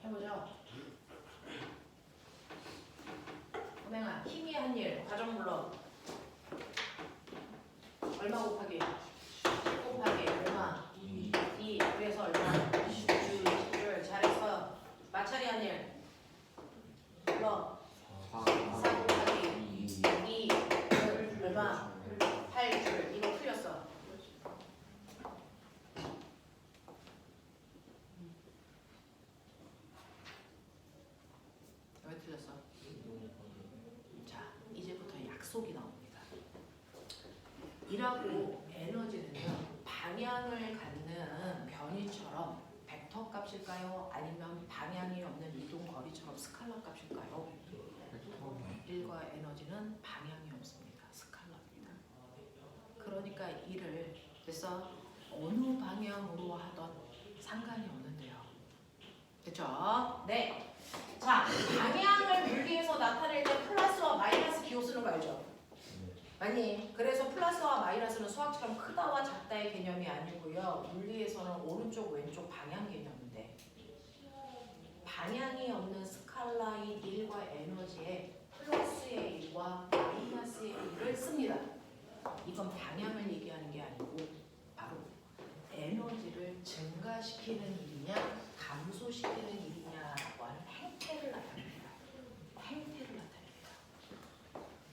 [SPEAKER 1] 해보죠. 은행아, 힘이 한 일, 과정 불러. 얼마 곱하기? 10 곱하기 얼마? 2. 그래서 얼마? 10줄. 잘했어. 마찰이 한 일. 불러. 4 곱하기 2. 얼마? 8줄. 이거 풀렸어. 왜 틀렸어? 자, 이제부터 약속이 나옵니다. 이라고 에너지는요, 방향을 갖는 변이처럼 벡터 값일까요? 아니면 방향이 없는 이동 거리처럼 스칼라 값일까요? 일과 에너지는 방향이 없습니다. 스칼라입니다. 그러니까 이를 그래서 어느 방향으로 하던 상관이 없는데요. 됐죠? 네. 자, 방향을 물리에서 나타낼 때 플러스와 마이너스 기호 쓰는 거 알죠? 아니, 그래서 플러스와 마이너스는 수학처럼 크다와 작다의 개념이 아니고요. 물리에서는 오른쪽 왼쪽 방향 개념인데 방향이 없는 스칼라인 1과 에너지에 플러스의 1과 마이너스의 1을 씁니다. 이건 방향을 얘기하는 게 아니고 바로 에너지를 증가시키는 일이냐 감소시키는 일이냐라고 하는 행태를 나타냅니다. 행태를 나타냅니다.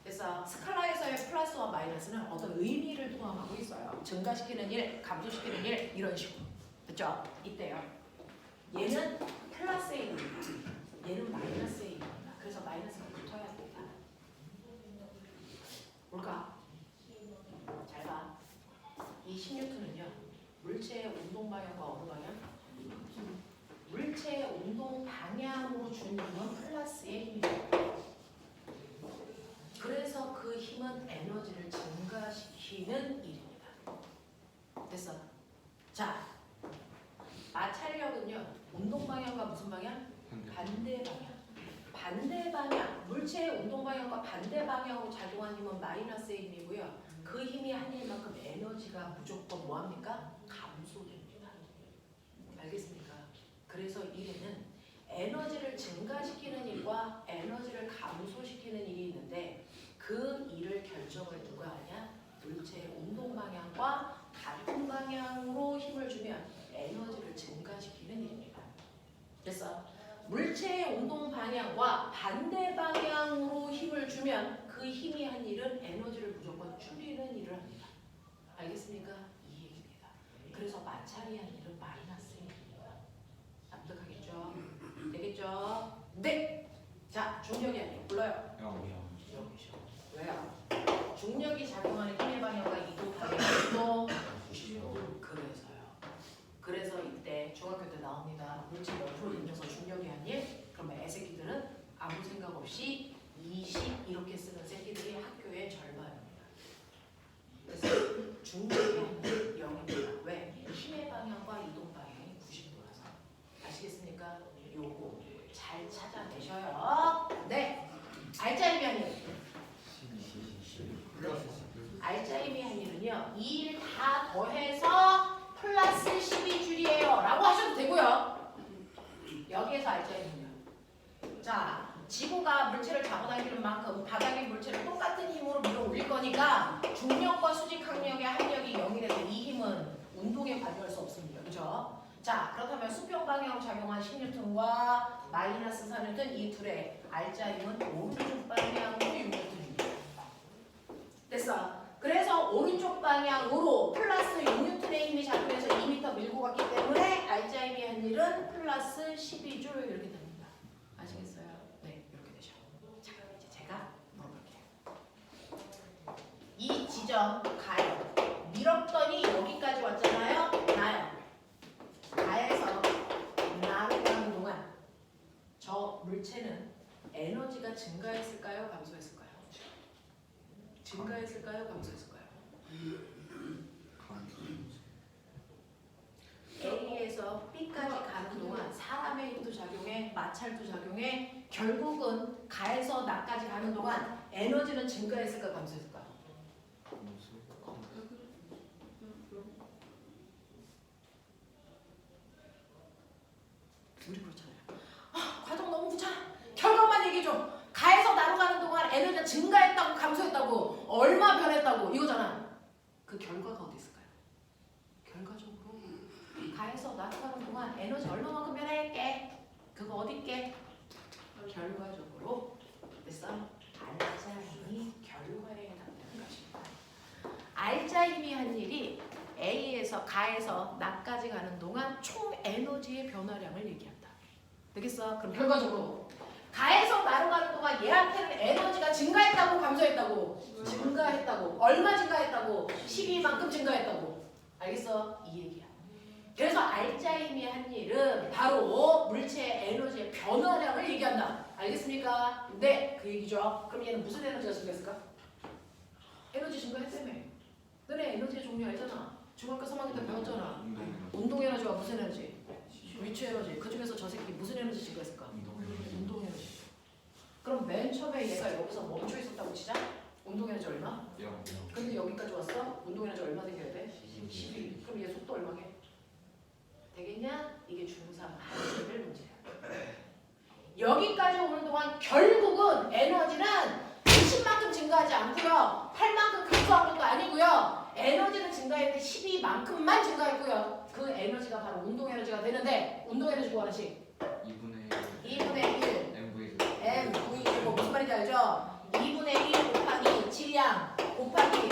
[SPEAKER 1] 그래서 스칼라에서의 플러스와 마이너스 마이너스는 어떤 의미를 포함하고 있어요. 증가시키는 일, 감소시키는 일 이런 식으로. 그렇죠? 이때요. 얘는 플러스의 일입니다. 얘는 마이너스의 일입니다. 그래서 마이너스가 붙어야 됩니다. 뭘까? 잘 봐. 이 16N은요. 물체의 운동 방향과 어느 방향? 물체의 운동 방향으로 주는 힘은 플러스의 힘입니다. 그래서 그 힘은 에너지를 증가시키는 일입니다. 됐어? 자, 마찰력은요. 운동 방향과 무슨 방향? 반대 방향. 반대 방향. 물체의 운동 방향과 반대 방향으로 작용한 힘은 마이너스의 힘이고요. 그 힘이 한 일만큼 에너지가 무조건 뭐합니까? 감소됩니다. 알겠습니까? 그래서 일에는 에너지를 증가시키는 일과 에너지를 감소시키는 일이 있는데 그 일을 결정을 누가 하냐? 물체의 운동 방향과 같은 방향으로 힘을 주면 에너지를 증가시키는 일입니다. 그래서 물체의 운동 방향과 반대 방향으로 힘을 주면 그 힘이 한 일은 에너지를 무조건 줄이는 일을 합니다. 알겠습니까? 이 얘기입니다. 그래서 마찰이 한 일은 마이너스입니다. 납득하겠죠? 되겠죠? 네! 자, 중력이 아니에요. 불러요. 0이죠. 왜요? 중력이 작용하는 힘의 방향과 이동 방향도 90도. 그래서요. 그래서 이때 중학교 때 나옵니다. 물질 몇 프로 인정서 중력이 아닌 그러면 애새끼들은 아무 생각 없이 20 이렇게 쓰는 새끼들이 학교의 절반입니다. 그래서 중력이 아닌 0입니다. 왜? 힘의 방향과 이동 방향이 90도라서. 아시겠습니까? 요거 잘 찾아내셔요. 네. 알짜임이 아닌 알짜임이 한 일은요. 이 일 다 더해서 플러스 12줄이에요 라고 하셔도 되고요. 여기에서 알짜임은요. 자, 지구가 물체를 잡아당기는 만큼 바닥의 물체를 똑같은 힘으로 밀어 올릴 거니까 중력과 수직 항력의 합력이 0이라서 이 힘은 운동에 관여할 수 없습니다. 그렇죠? 자, 그렇다면 수평 방향으로 작용한 10N과 마이너스 4N 이 둘의 알짜임은 오른쪽 방향으로 6N입니다. 됐어? 그래서 오른쪽 방향으로 플러스 6N의 힘이 작용해서 2m 밀고 갔기 때문에 알짜임이 한 일은 플러스 12줄 이렇게 됩니다. 아시겠어요? 네, 이렇게 되죠. 자, 이제 제가 물어볼게요. 이 지점 가요. 밀었더니 여기까지 왔잖아요. 나요. 가에서 나로 가는 동안 저 물체는 에너지가 증가했을까요? 감소했을까요? 증가했을까요? 감소했을까요? A에서 B까지 가는 동안 사람의 힘도 작용해, 마찰도 작용해, 결국은 가에서 나까지 가는 동안 에너지는 증가했을까? 감소했을까? 우리 그렇잖아요. 과정 너무 귀찮아. 결과만 얘기해줘. 가에서 나로 가는 동안 에너지가 증가했다고 감소했다고 얼마 변했다고 이거잖아. 그 결과가 어디 있을까요? 결과적으로 가에서 나로 가는 동안 에너지 얼마만큼 변했게? 그거 어디 있게? 결과적으로 됐어? 알짜힘이 결과에 해당되는 것입니다. 알짜힘이 한 일이 A에서 가에서 나까지 가는 동안 총 에너지의 변화량을 얘기한다. 되겠어? 그럼 결과적으로 가에서 나로 가는 동안 얘한테는 에너지가 증가했다고 감소했다고? 증가했다고. 얼마 증가했다고? 12만큼 증가했다고. 알겠어? 이 얘기야. 그래서 알짜힘이 한 일은 바로 물체의 에너지의 변화량을 얘기한다. 알겠습니까? 네, 그 얘기죠. 그럼 얘는 무슨 에너지가 증가했을까? 에너지 증가했다며. 너네 에너지의 종류 알잖아. 중학교 3학년 때 배웠잖아. 운동 에너지와 무슨 에너지? 위치 에너지. 그 중에서 저 새끼 무슨 에너지 증가했을까? 운동 에너지. 그럼 맨 처음에 얘가 여기서 멈춰 있었다고 치자? 운동 에너지 얼마?
[SPEAKER 2] 0.
[SPEAKER 1] 근데 여기까지 왔어? 운동 에너지 얼마 생겨야 돼? 12. 그럼 얘 속도 얼마게? 되겠냐? 이게 중3 하이레벨 문제야. 여기까지 오는 동안 결국은 에너지는 20만큼 증가하지 않고요. 8만큼 감소한 것도 아니고요. 에너지는 증가했는데 12만큼만 증가했고요. 그 에너지가 바로 운동 에너지가 되는데 운동 에너지 구하는식 2분의 1 MV 이거 무슨 말인지 알죠? 2분의 1 곱하기 질량 곱하기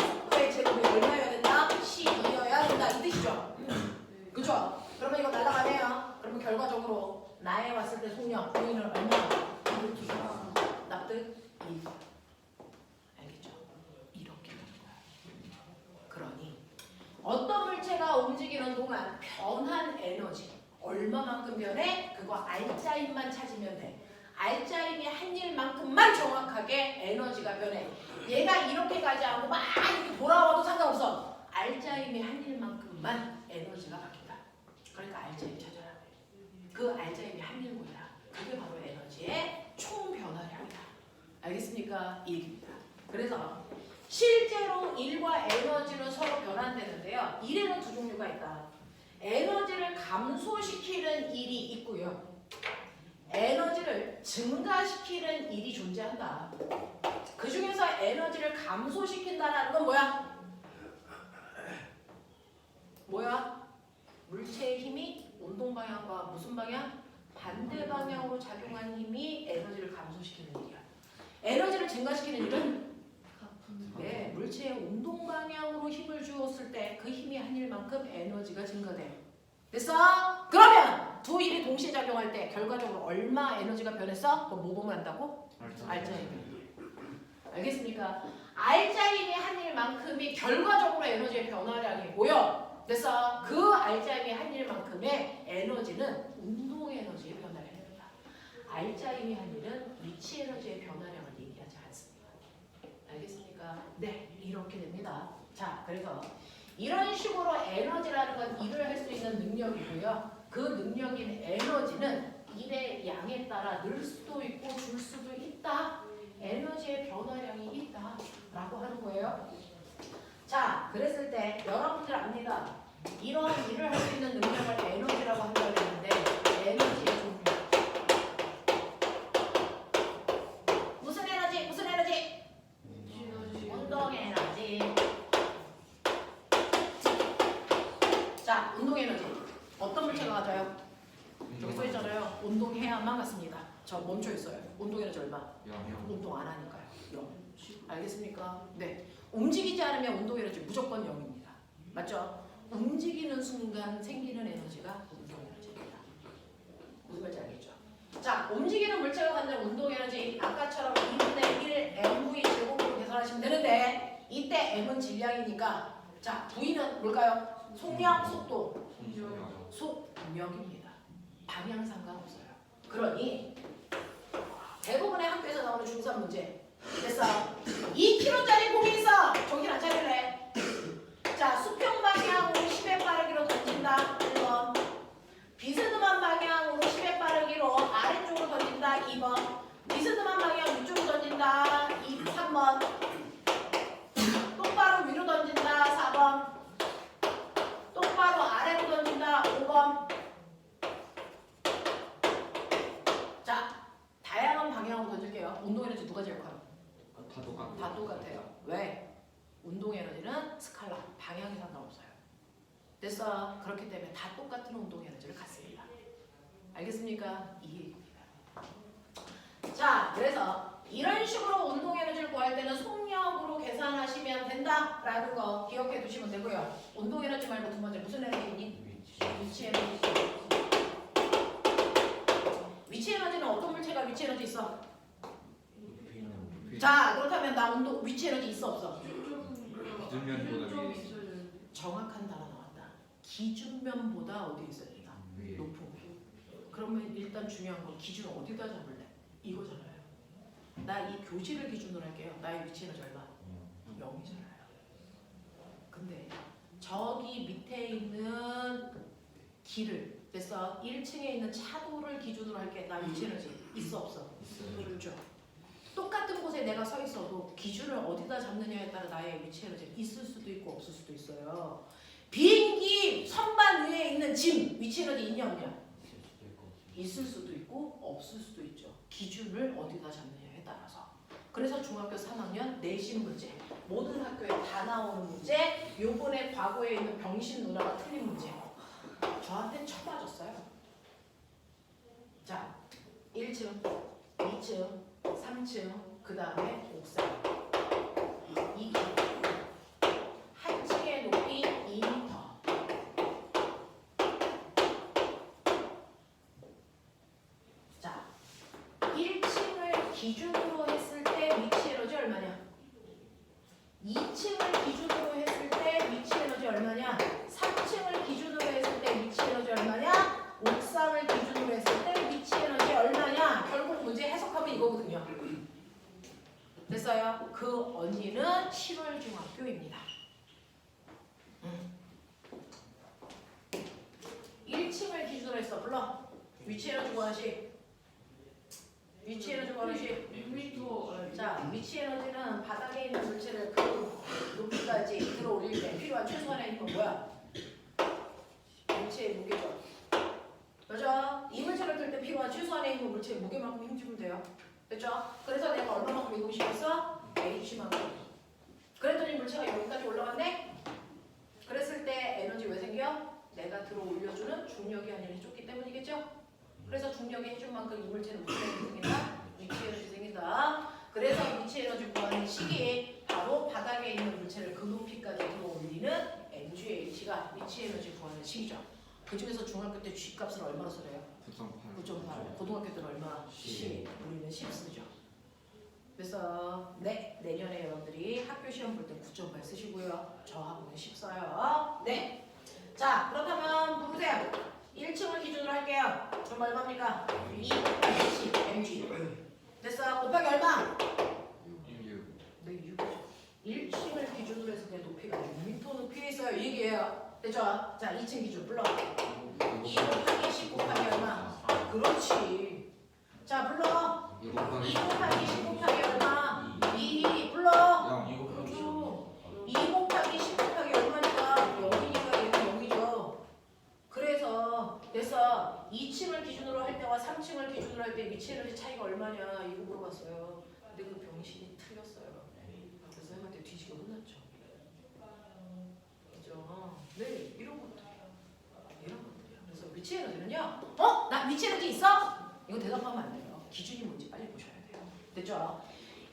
[SPEAKER 1] 변한 에너지 얼마만큼 변해? 그거 알짜임만 찾으면 돼. 알짜임이 한 일만큼만 정확하게 에너지가 변해. 얘가 이렇게 가지 않고 막 이렇게 돌아와도 상관없어. 알짜임이 한 일만큼만 에너지가 바뀐다. 그러니까 알짜임 찾아라. 그 알짜임이 한 일 뭐야? 그게 바로 에너지의 총 변화량이다. 알겠습니까? 이 얘기입니다. 그래서 실제로 일과 에너지는 서로 변환되는데요. 일에는 두 종류가 있다. 에너지를 감소시키는 일이 있고요. 에너지를 증가시키는 일이 존재한다. 그 중에서 에너지를 감소시킨다는 건 뭐야? 뭐야? 물체의 힘이 운동 방향과 무슨 방향? 반대 방향으로 작용하는 힘이 에너지를 감소시키는 일이야. 에너지를 증가시키는 일은 네, 물체의 운동 방향으로 힘을 주었을 때 그 힘이 한 일만큼 에너지가 증가돼요. 됐어? 그러면 두 일이 동시에 작용할 때 결과적으로 얼마 에너지가 변했어? 그거 뭐 보면 안다고? 알짜힘. 알겠습니까? 알짜힘이 한 일만큼이 결과적으로 에너지의 변화량이 보여. 됐어? 그 알짜힘이 한 일만큼의 에너지는 운동 에너지의 변화량입니다. 알짜힘이 한 일은 위치 에너지의 변화량을 얘기하지 않습니다. 알겠습니까? 네, 이렇게 됩니다. 자, 그래서 이런 식으로 에너지라는 건 일을 할 수 있는 능력이고요. 그 능력인 에너지는 일의 양에 따라 늘 수도 있고 줄 수도 있다. 에너지의 변화량이 있다 라고 하는 거예요. 자, 그랬을 때 여러분들 압니다. 이런 일을 할 수 있는 능력을 에너지라고 한다고 했는데 에너지의 종류 무슨 에너지? 무슨 에너지? 운동 에너지. 자, 운동 에너지 어떤 물체가 가져요? 저기 써 있잖아요. 운동해야만 갔습니다. 저 멈춰 있어요. 운동 에너지 얼마? 운동 안 하니까요. 0. 알겠습니까? 네. 움직이지 않으면 운동 에너지 무조건 0입니다. 맞죠? 움직이는 순간 생기는 에너지가 운동 에너지입니다. 무슨 말인지 알겠죠? 자, 움직이는 물체가 갖는 운동 에너지 아까처럼 2분의 1 mv 제곱으로 계산하시면 되는데 이때 m은 질량이니까 자, v는 뭘까요? 속력, 속도, 속력입니다. 방향 상관없어요. 그러니 대부분의 학교에서 나오는 중3 문제 됐어. 2kg짜리 공이 있어. 정신 안 차릴래? 자, 수평 방향으로 10의 빠르기로 던진다. 1번. 비스듬한 방향으로 10의 빠르기로 아래쪽으로 던진다. 2번. 비스듬한 방향 위쪽으로 던진다. 3번. 똑바로 위로 던진다. 4번. 똑바로 아래로 던진다. 5번. 자, 다양한 방향으로 던질게요. 운동 에너지 누가 제일 커요? 다 똑같아요. 왜? 운동 에너지는 스칼라, 방향이 상관없어요. 됐어? 그렇기 때문에 다 똑같은 운동 에너지를 갖습니다. 알겠습니까? 이 얘기입니다. 자, 그래서 이런 식으로 운동 에너지를 구할 때는 속력으로 계산하시면 된다라는 거 기억해 두시면 되고요. 운동 에너지 말고 두 번째 무슨 에너지니? 위치 에너지. 위치 에너지는 어떤 물체가 위치 에너지 있어? 자, 그렇다면 나 운동 위치 에너지 있어 없어?
[SPEAKER 2] 기준면보다 위에 있어.
[SPEAKER 1] 정확한 단어 나왔다. 기준면보다 어디 있어야 된다? 높은 거. 그러면 일단 중요한 건 기준을 어디다 잡을래? 이거잖아요. 나 이 교실을 기준으로 할게요. 나의 위치 에너지 얼마? 0이잖아요. 근데 저기 밑에 있는 길을 그래서 1층에 있는 차도를 기준으로 할게. 나 위치 에너지 있어 없어? 그렇죠. 똑같은 곳에 내가 서 있어도 기준을 어디다 잡느냐에 따라 나의 위치 에너지 있을 수도 있고 없을 수도 있어요. 비행기 선반 위에 있는 짐 위치 에너지 있냐 없냐? 있을 수도 있고 없을 수도 있죠. 기준을 어디다 잡느냐에 따라서. 그래서 중학교 3학년 내신 문제 모든 학교에 다 나오는 문제 요번에 과거에 있는 병신 누나가 틀린 문제 저한테 쳐맞았어요. 자, 1층 2층 3층 그 다음에 옥상 2층 한 층의 높이 2m. 자, 1층을 기준으로 했을 때 위치 에너지 얼마냐? 2층을 기준으로 했을 때 위치 에너지 얼마냐? 3층을 기준으로 했을 때 중학교 이거거든요. 됐어요? 그 언니는 7월 중학교입니다. 1층을 기준으로 했어. 불러. 위치 에너지 구하나씩. 위치 에너지 구하나씩.
[SPEAKER 3] 6m
[SPEAKER 1] 자, 위치 에너지는 바닥에 있는 물체를 그 높이까지 들어 올릴 때 필요한 최소한의 힘은 뭐야? 물체의 무게죠. 그죠? 이 물체를 들 때 필요한 최소한의 힘은 물체의 무게만큼 힘주면 돼요. 됐죠? 그래서 내가 얼마만큼 이동 시켰어? h만큼. 그랬더니 물체가 여기까지 올라갔네? 그랬을 때 에너지 왜 생겨? 내가 들어 올려주는 중력이 아니라 해줬기 때문이겠죠? 그래서 중력이 해준 만큼 이 물체는 무슨 에너지 생긴다? 위치 에너지 생긴다. 그래서 위치 에너지 구하는 식이 바로 바닥에 있는 물체를 그 높이까지 들어 올리는 NGH가 위치 에너지 구하는 식이죠. 그 중에서 중학교 때 G 값을 얼마로 써요? 9.8. 고등학교 때는 얼마? 10. 우리는 10 쓰죠. 그래서 네, 내년에 여러분들이 학교 시험 볼 때 9.8 쓰시고요. 저하고는 10 써요. 네. 자, 그렇다면 부르세요. 1층을 기준으로 할게요. 그럼 얼마입니까? 2 곱하기 10 mg. 됐어? 곱하기 얼마? 네, 6이죠. 1층을 기준으로 해서 그냥 높이가 6m 높이에 있어요. 이 얘기예요. 됐죠? 자, 2층 기준 불러. 2 곱하기 10 곱하기 얼마? 그렇지. 자, 불러. 2 곱하기 10 곱하기 얼마? 2 불러. 2 곱하기 10 곱하기 얼마니까 0이니까 얘는 0이죠. 그래서 됐어. 2층을 기준으로 할 때와 3층을 기준으로 할 때 위치 에너지 차이가 얼마냐 이거 물어봤어요. 근데 그 병신이 틀렸어요. 그래서 쌤한테 뒤지게 혼났죠. 그죠? 네, 이런 것들이야. 이런 것들이야. 그래서 위치 에너지는요. 나 위치 에너지 있어? 이거 대답하면 안 돼요. 기준이 뭔지 빨리 보셔야 돼요. 됐죠?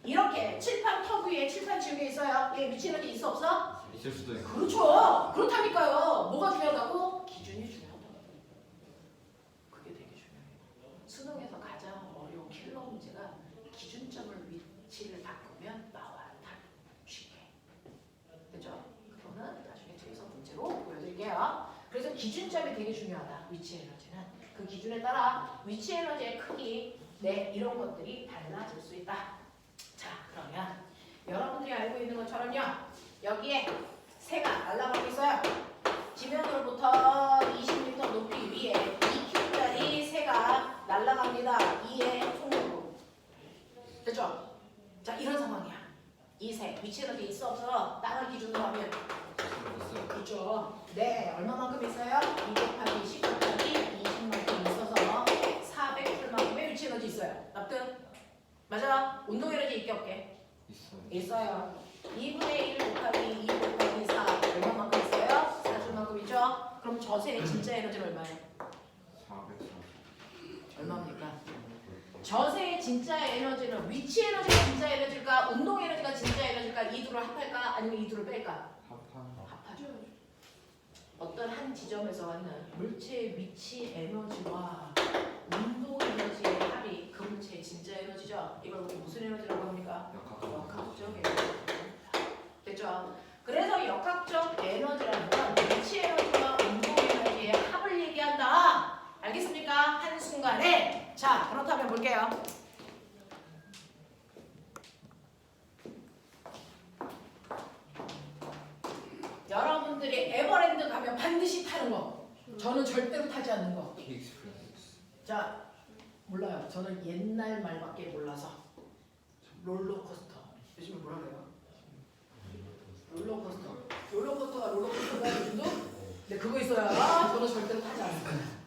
[SPEAKER 1] 이렇게 칠판 턱 위에 칠판 지우개 있어요. 얘 위치 에너지 있어 없어?
[SPEAKER 2] 있을 수도 있고.
[SPEAKER 1] 그렇죠. 그렇다니까요. 뭐가 중요하다고? 기준이 중요하다고. 그게 되게 중요해요. 수능에서 가장 어려운 킬러 문제가 기준점을 위치를 바꾸면 나와 다 쉽게. 그죠? 그거는 나중에 뒤에서 문제로 보여드릴게요. 그래서 기준점이 되게 중요하다. 위치 에너지는. 그 기준에 따라 위치 에너지의 크기, 네, 이런 것들이 달라질 수 있다. 자, 그러면 여러분들이 알고 있는 것처럼요. 여기에 새가 날아가고 있어요. 지면으로부터 20m 높이 위에 2km짜리 새가 날아갑니다. 2의 속력으로. 됐죠? 자, 이런 상황이야. 이 새, 위치 에너지 있어 없어? 땅을 기준으로 하면 그렇죠. 네, 얼마만큼 있어요? 2 곱하기 10 곱하기 20만큼 있어서 400J만큼의 위치 에너지 있어요. 납득? 맞아? 운동 에너지 있게 없게? 있어요. 2분의 1 곱하기 2 곱하기 4 얼마만큼 있어요? 4J만큼 있죠? 그럼 저 새의 진짜 에너지는 얼마예요?
[SPEAKER 2] 440.
[SPEAKER 1] 얼마입니까? 저 새의 진짜 에너지는 위치 에너지가 진짜 에너지일까? 운동 에너지가 진짜 에너지일까? 이 둘을 합할까? 아니면 이 둘을 뺄까? 합하죠. 어떤 한 지점에서 하는 물체의 위치 에너지와 운동 에너지의 합이 그 물체의 진짜 에너지죠. 이걸 우리 무슨 에너지라고 합니까? 역학적 에너지. 됐죠? 그래서 역학적 에너지라는 건 위치 에너지와 운동 에너지의 합을 얘기한다. 알겠습니까? 한순간에. 자, 그렇다면 볼게요. 여러분들이 에버랜드 가면 반드시 타는 거. 저는 절대로 타지 않는 거. 자, 몰라요. 저는 옛날 말밖에 몰라서. 롤러코스터. 요즘에 뭐라 그래요? 롤러코스터. 롤러코스터가 롤러코스터가 요즘도? 네, 그거 있어요. 저는 절대로 타지 않습니다.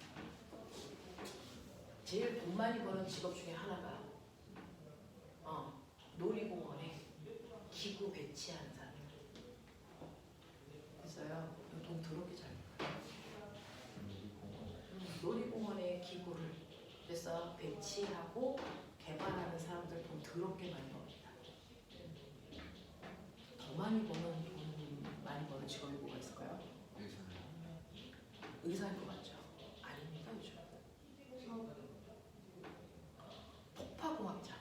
[SPEAKER 1] 제일 돈 많이 버는 직업 중에 하나가 놀이공원에 기구 배치하는 사람. 있어요. 돈 더럽게 잘 벌어요. 놀이공원에 기구를 그래서 배치하고 개발하는 사람들 돈 더럽게 많이 법니다. 더 많이 버는 돈 많이 버는 직업이 뭐가 있을까요? 의사일 것 같죠? 아닙니다. 요즘 폭파공학자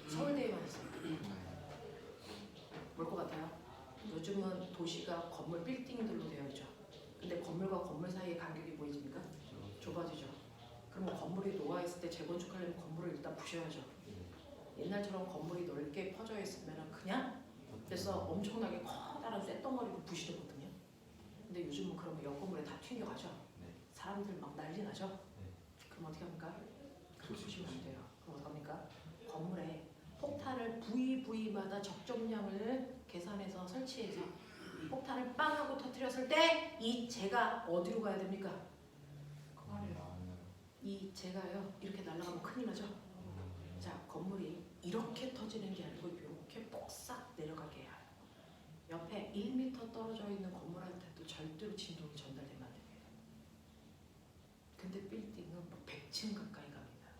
[SPEAKER 1] 서울대에만 있어요. 뭘 것 같아요? 요즘은 도시가 건물 빌딩들로 되어 있죠. 근데 건물과 건물 사이의 간격이 보이십니까? 좁아지죠. 그러면 건물이 노화했을 때 재건축하려면 건물 건물을 일단 부셔야죠. 옛날처럼 건물이 넓게 퍼져 있으면 그냥 그래서 엄청나게 커다란 쇳덩어리로 부시거든요. 근데 요즘은 그러면 옆 건물에 다 튕겨가죠. 사람들 막 난리 나죠. 그럼 어떻게 합니까? 부시면 돼요. 그럼 어떡합니까? 건물에 폭탄을 부위마다 적정량을 계산해서 설치해서 폭탄을 빵 하고 터뜨렸을 때 이 재가 어디로 가야 됩니까? 이 재가요 이렇게 날아가면 큰일 나죠. 자, 건물이 이렇게 터지는 게 아니고 이렇게 폭삭 내려가게 해요. 옆에 1m 떨어져 있는 건물한테도 절대로 진동이 전달되면 안 됩니다. 근데 빌딩은 뭐 100층 가까이 갑니다.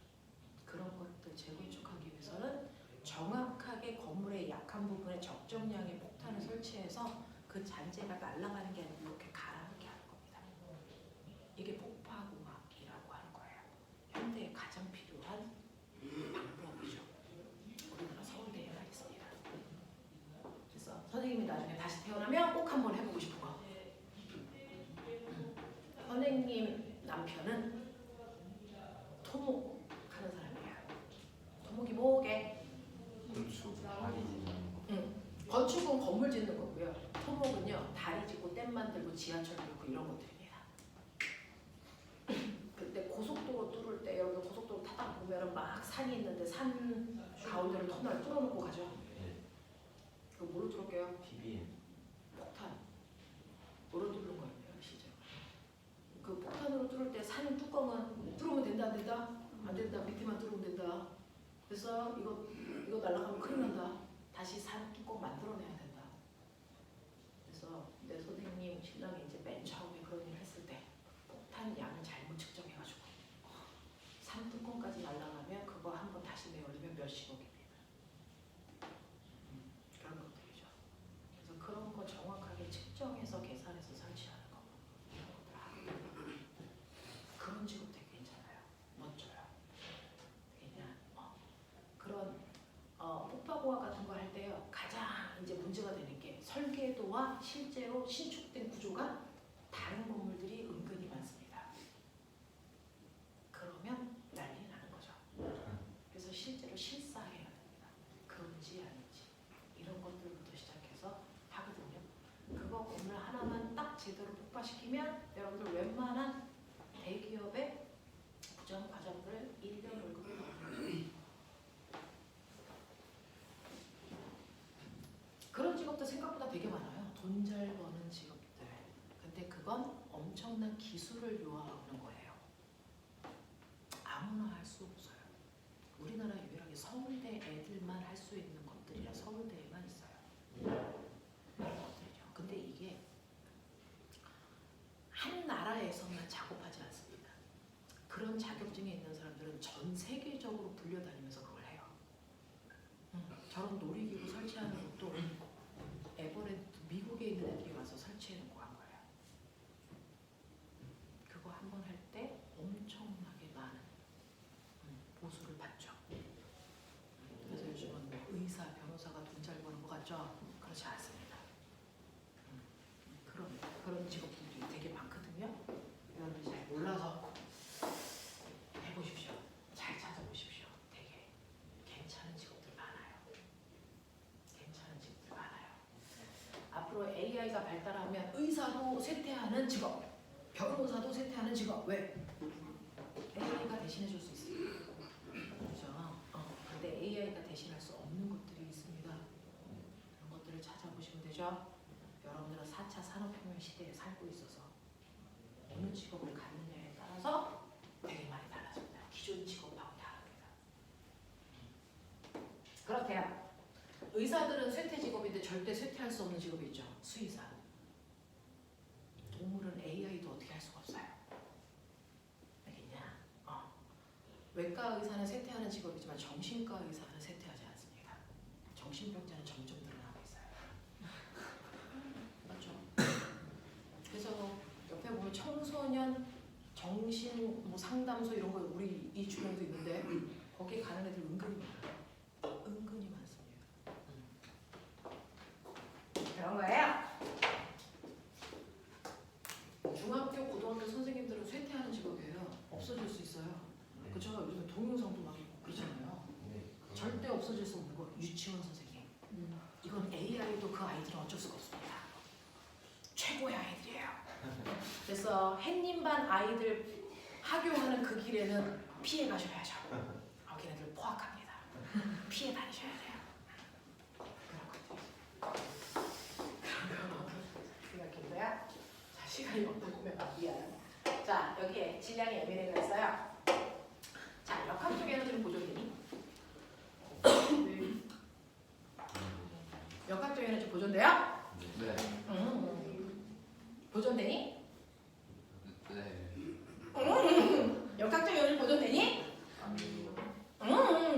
[SPEAKER 1] 그런 것들 재건축하기 위해서는 정확하게 건물의 약한 부분에 적정량의 폭탄을 설치해서 그 잔재가 날아가는 게 아니고 이렇게 가라앉게 하는 겁니다. 이게 폭파공학이라고 하는 거예요. 현대에 가장 필요한 방법이죠. 우리나라 서울대에 가 있습니다. 그래서 선생님이 나중에 다시 태어나면 꼭 한번 해보고 싶은 거. 선생님 남편은 토목 하는 사람이에요. 토목이 뭐게?
[SPEAKER 2] 건축
[SPEAKER 1] 건축은 건물 짓는 거고요. 토목은요 다리 짓고 댐 만들고 지하철 짓고 이런 것들입니다. 그때 고속도로 뚫을 때 여러분 고속도로 타다 보면은 막 산이 있는데 산 가운데를 터널 뚫어놓고 가죠. 그거 뭐로 뚫을게요?
[SPEAKER 2] PBM
[SPEAKER 1] 폭탄. 뭐로 뚫는 거예요, 시죠? 그 폭탄으로 뚫을 때 산 뚜껑은 뚫으면 된다 안 된다? 안 된다. 밑에만 뚫으면 된다. 그래서 이거 날아가면 큰일 난다. 다시 산 뚜껑 만들어내야 된다. 그래서 내 선생님 신랑이 이제 맨 처음에 그런 일을 했을 때 폭탄 양을 잘못 측정해가지고 산 뚜껑까지 날아가면 그거 한번 다시 내올리면 몇십억입니다. 그런 것들이죠. 그래서 그런 거 정확하게 측정해서 계산해서 설치하는 거 이런 것들 하고 그런 직업 되게 괜찮아요. 멋져요. 그냥 그런 폭파공학 같은 거 할 때요 가장 이제 문제가 되는 게 설계도와 실제로 신축된 구조가 다른 건물들이 은근히 많습니다. 그러면 난리 나는 거죠. 그래서 실제로 실사해야 됩니다. 그런지 아닌지 이런 것들부터 시작해서 하거든요. 그거 건물 하나만 딱 제대로 폭파시키면 여러분들 웬만한 대기업의 부정 과정들 1년 월급이 나옵니다. 그런 직업도 생각보다 되게 많아요. 돈 잘 버는 직업들. 근데 그건 엄청난 기술을 요하는 거예요. 아무나 할 수 없어요. 우리나라 유일하게 서울대 애들만 할 수 있는 것들이라 서울대에만 있어요. 것들이죠. 근데 이게 한 나라에서만 작업하지 않습니다. 그런 자격증이 있는 사람들은 전 세계적으로 불려다니면서 그걸 해요. 저런 놀이기구 설치하는 것도 에버랜드 미국에 있는 애들이 와서 설치해놓고 한 거예요. 그거 한 번 할 때 엄청나게 많은 보수를 받죠. 그래서 요즘은 뭐 의사, 변호사가 돈 잘 버는 것 같죠? 그렇지 않습니다. 그런 직업들이 되게 많거든요. 여러분이 잘 몰라서 해보십시오. 잘 찾아보십시오. 되게 괜찮은 직업들 많아요. 괜찮은 직업들 많아요. 앞으로 AI가 발달하면 의사도 쇠퇴하는 직업, 변호사도 쇠퇴하는 직업. 왜? AI가 대신해 줄 수 있어요. 그렇죠? 근데 AI가 대신할 수 없는 것들이 있습니다. 그런 것들을 찾아보시면 되죠. 여러분들은 4차 산업혁명 시대에 살고 있어서 어느 직업을 갖느냐에 따라서 되게 많이 달라집니다. 기존 직업하고 다릅니다. 그렇대요. 의사들은 쇠퇴 직업인데 절대 쇠퇴할 수 없는 직업이 있죠. 수의사. 동물은 AI도 어떻게 할 수가 없어요. 알겠냐? 외과 의사는 쇠퇴하는 직업이지만 정신과 의사는 쇠퇴하지 않습니다. 정신병자는 점점 늘어나고 있어요. 맞죠? 그래서 옆에 보면 청소년 정신 뭐 상담소 이런 거 우리 이 주변에도 있는데 거기 가는 애들 은근히 많아요. 은근히 많습니다. 그런 거예요. 중학교, 고등학교 선생님들은 쇠퇴하는 직업이에요. 없어질 수 있어요. 그쵸? 요즘 동영상도 막 있고 그러죠? 없어질 수 없는 거 유치원 선생님. 이건 AI도 그 아이들은 어쩔 수가 없습니다. 최고의 아이들이에요. 그래서 햇님반 아이들 학교하는 그 길에는 피해 가셔야죠. 걔네들 포악합니다. 피해 다니셔야 돼요. 생각해 거야? 자, 시간이 없다고 미안. 자, 여기에 질량이 MNA가 있어요. 자, 역학적 에너지는 보존되니? 역학적 에너지 보존돼요?
[SPEAKER 2] 네.
[SPEAKER 1] 보존되니?
[SPEAKER 2] 네.
[SPEAKER 1] 역학적 에너지 보존되니?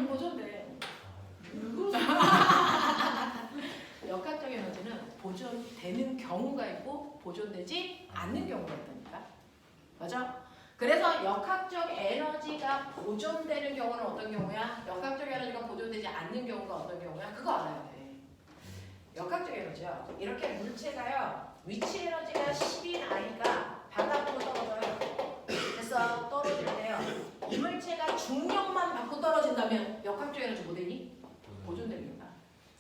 [SPEAKER 1] 보존돼. 역학적 에너지는 보존되는 경우가 있고 보존되지 않는 경우가 있다니까. 맞아? 그래서 역학적 에너지가 보존되는 경우는 어떤 경우야? 역학적 에너지가 보존되지 않는 경우가 어떤 경우야? 그거 알아야 돼. 역학적 에너지요. 이렇게 물체가요. 위치 에너지가 10인 아이가 바닥으로 떨어져요. 그래서 떨어질 때요. 이 물체가 중력만 받고 떨어진다면 역학적 에너지 뭐 되니? 보존됩니다.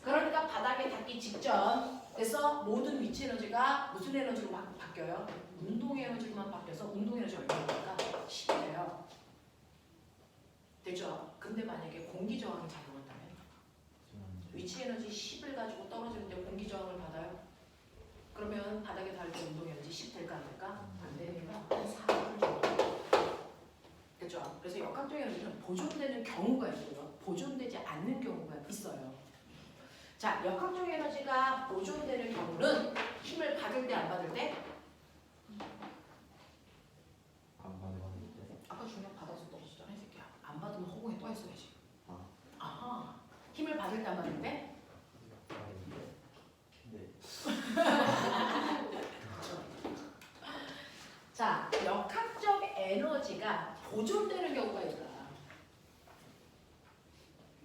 [SPEAKER 1] 그러니까 바닥에 닿기 직전 그래서 모든 위치 에너지가 무슨 에너지로 바뀌어요? 운동 에너지로만 바뀌어서 운동 에너지가 얼마입니까? 10이에요. 되죠? 근데 만약에 공기 저항이 작용한다면 위치 에너지 10을 가지고 떨어지는데 공기 저항을 받아요? 그러면 바닥에 닿을 때 운동 에너지 10 될까 안 될까? 안 되니까 한 4를 정도. 그렇죠? 그래서 역학적 에너지는 보존되는 경우가 있고요. 보존되지 않는 경우가 있어요. 자, 역학적 에너지가 보존되는 경우는 힘을 받을 때 안 받을 때? 아까 중력 받아서 떨어지잖아 이 새끼야. 안 받으면 허공에 떠 있어야지. 아하. 힘을 받을 때 안 받을 때? 자, 역학적 에너지가 보존되는 경우가 있다.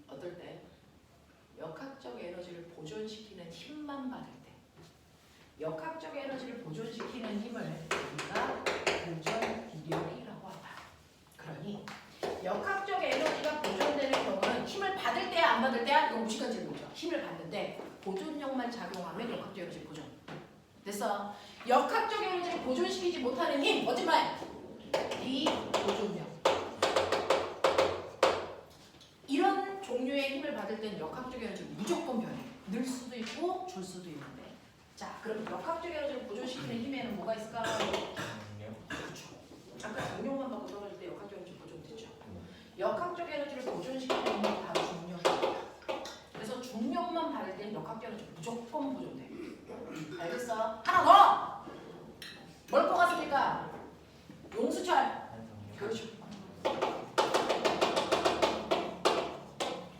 [SPEAKER 1] 어떨 때? 역학적 에너지를 보존시키는 힘만 받을 때. 역학적 에너지를 보존시키는 힘을 우리가 보존력이라고 한다. 그러니 역학적 에너지가 보존되는 경우는 힘을 받을 때야 안 받을 때야? 이거 무식한 질문이죠. 힘을 받는데 보존력만 작용하면 역학적 에너지 보존. 그래서 역학적 에너지를 보존시키지 못하는 힘 어찌 말? 비보존력. 이런 종류의 힘을 받을 때는 역학적 에너지는 무조건 변해. 늘 수도 있고 줄 수도 있는데. 자, 그럼 역학적 에너지를 보존시키는 힘에는 뭐가 있을까? 그렇죠. 아까 중력만 받고 떨어질 때 역학적 에너지 보존됐죠. 역학적 에너지를 보존시키는 힘이 바로 중력입니다. 그래서 중력만 받을 때는 역학적 에너지 무조건 보존돼. 알겠어? 하나 더! 뭘 것 같습니까? 용수철. 그렇죠.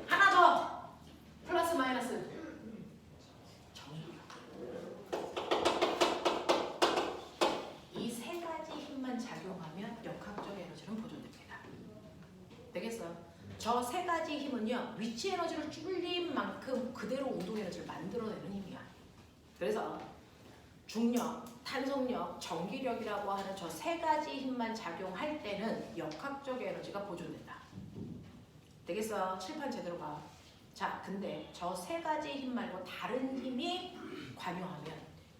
[SPEAKER 1] 하나 더! 플러스 마이너스. 이 세 가지 힘만 작용하면 역학적 에너지는 보존됩니다. 되겠어요? 저 세 가지 힘은요. 위치 에너지를 줄인 만큼 그대로 운동 에너지를 만들어내는 힘이야. 그래서 중력, 탄성력, 전기력이라고 하는 저 세 가지 힘만 작용할 때는 역학적 에너지가 보존된다. 되겠어? 칠판 제대로 봐. 자, 근데 저 세 가지 힘 말고 다른 힘이 관여하면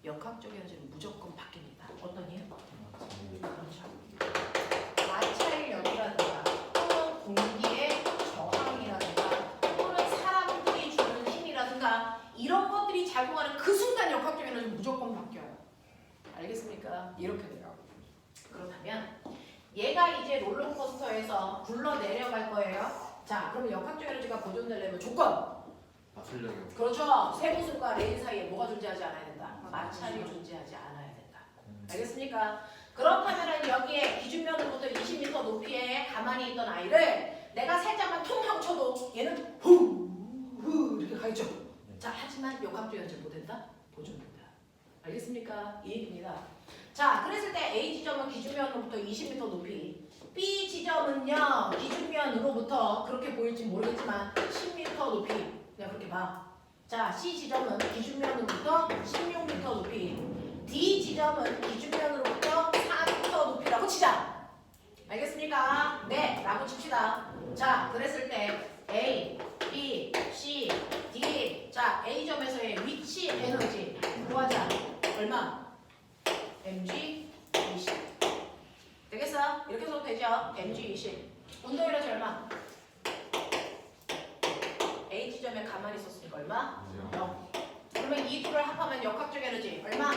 [SPEAKER 1] 역학적 에너지는 무조건 바뀝니다. 어떤 힘? 그렇죠. 마찰력이라든가 또는 공기의 저항이라든가 또는 사람들이 주는 힘이라든가 이런 것들이 작용하는 그 순간 역학적 에너지는 무조건 바뀌어요. 알겠습니까? 이렇게 돼요. 그렇다면 얘가 이제 롤러코스터에서 굴러 내려갈 거예요. 자, 그러면 역학적 에너지가 보존되려면 조건.
[SPEAKER 2] 맞추려고.
[SPEAKER 1] 그렇죠. 세부술과 레일 사이에 뭐가 존재하지 않아야 된다. 마찰이 존재하지 않아야 된다. 알겠습니까? 그렇다면 여기에 기준면으로부터 20m 높이에 가만히 있던 아이를 내가 살짝만 통 하고 쳐도 얘는 후 이렇게 가겠죠. 자, 하지만 역학적 에너지 뭐 된다? 보존된다. 알겠습니까? 이 얘기입니다. 자, 그랬을 때 A 지점은 기준면으로부터 20m 높이, B 지점은요 기준면으로부터 그렇게 보일지 모르겠지만 10m 높이. 그냥 그렇게 봐. 자, C 지점은 기준면으로부터 16m 높이, D 지점은 기준면으로부터 4m 높이라고 치자. 알겠습니까? 네, 라고 칩시다. 자, 그랬을 때 A, B, 에너지 구하자. 얼마? mg 20. 되겠어? 이렇게 써도 되죠? mg 20. 운동 에너지 얼마? A 지점에 가만히 있었으니까 얼마? 0. 그러면 이 둘을 합하면 역학적 에너지 얼마?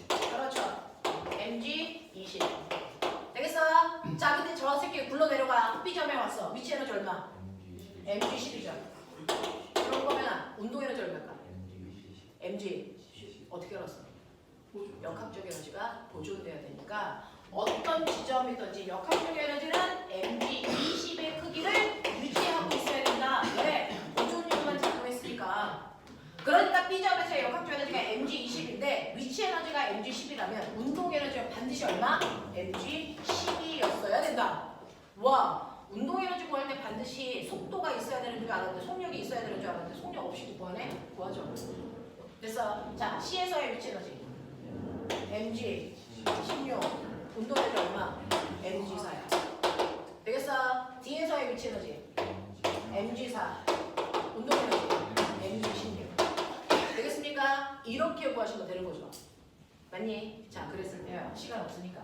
[SPEAKER 1] 그렇죠. mg 20. 되겠어? 자, 근데 저 새끼 굴러 내려가. B점에 왔어. 위치 에너지 얼마? mg 10이죠. 그런 거면 운동 에너지 얼마일까? mg 어떻게 알았어? 역학적 에너지가 보존돼야 되니까 어떤 지점이든지 역학적 에너지는 mg 20의 크기를 유지하고 있어야 된다. 왜? 보존율만 작동했으니까. 그러니까 B점에서의 역학적 에너지가 mg 20인데 위치 에너지가 mg 10이라면 운동 에너지가 반드시 얼마? mg 10이었어야 된다. 와, 운동 에너지 구할 때 반드시 속도가 있어야 되는 줄 알았는데 속력이 있어야 되는 줄 알았는데 속력 없이도 구하네? 구하죠. 됐어. 자, C에서의 위치 에너지 mg 16. 운동 에너지 얼마? mg 4야. 되겠어? D에서의 위치 에너지 mg 4. 운동 에너지 mg 16. 되겠습니까? 이렇게 구하시면 되는 거죠. 맞니? 자, 그랬을 때 시간 없으니까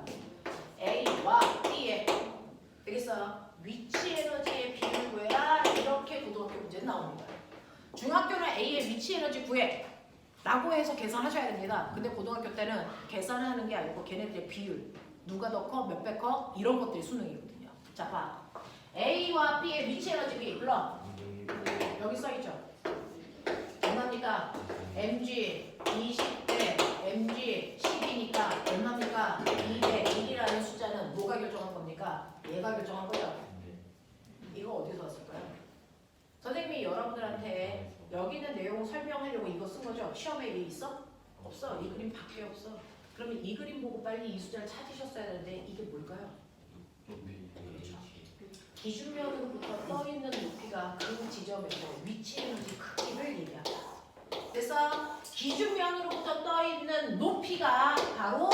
[SPEAKER 1] A와 B의 되겠어? 위치 에너지의 비율 구해라. 이렇게 고등학교 문제는 나옵니다. 중학교는 A의 위치 에너지 구해 라고 해서 계산하셔야 됩니다. 근데 고등학교 때는 계산하는 게 아니고 걔네들의 비율, 누가 더 커, 몇 배 커, 이런 것들이 수능이거든요. 자, 봐. A와 B의 위치 에너지 비 불러. 여기 써있죠. 얼마입니까? mg 20대 mg 10이니까 얼마입니까? 2대 1이라는 숫자는 뭐가 결정한 겁니까? 얘가 결정한 거죠. 이거 어디서 왔을까요? 선생님이 여러분들한테 여기 있는 내용 설명하려고 이거 쓴 거죠? 시험에 이게 있어? 없어. 이 그림 밖에 없어. 그러면 이 그림 보고 빨리 이 숫자를 찾으셨어야 되는데 이게 뭘까요? 그렇죠. 기준면으로부터 떠있는 높이가 그 지점에서 위치 에너지 크기를 얘기한다. 그래서 기준면으로부터 떠있는 높이가 바로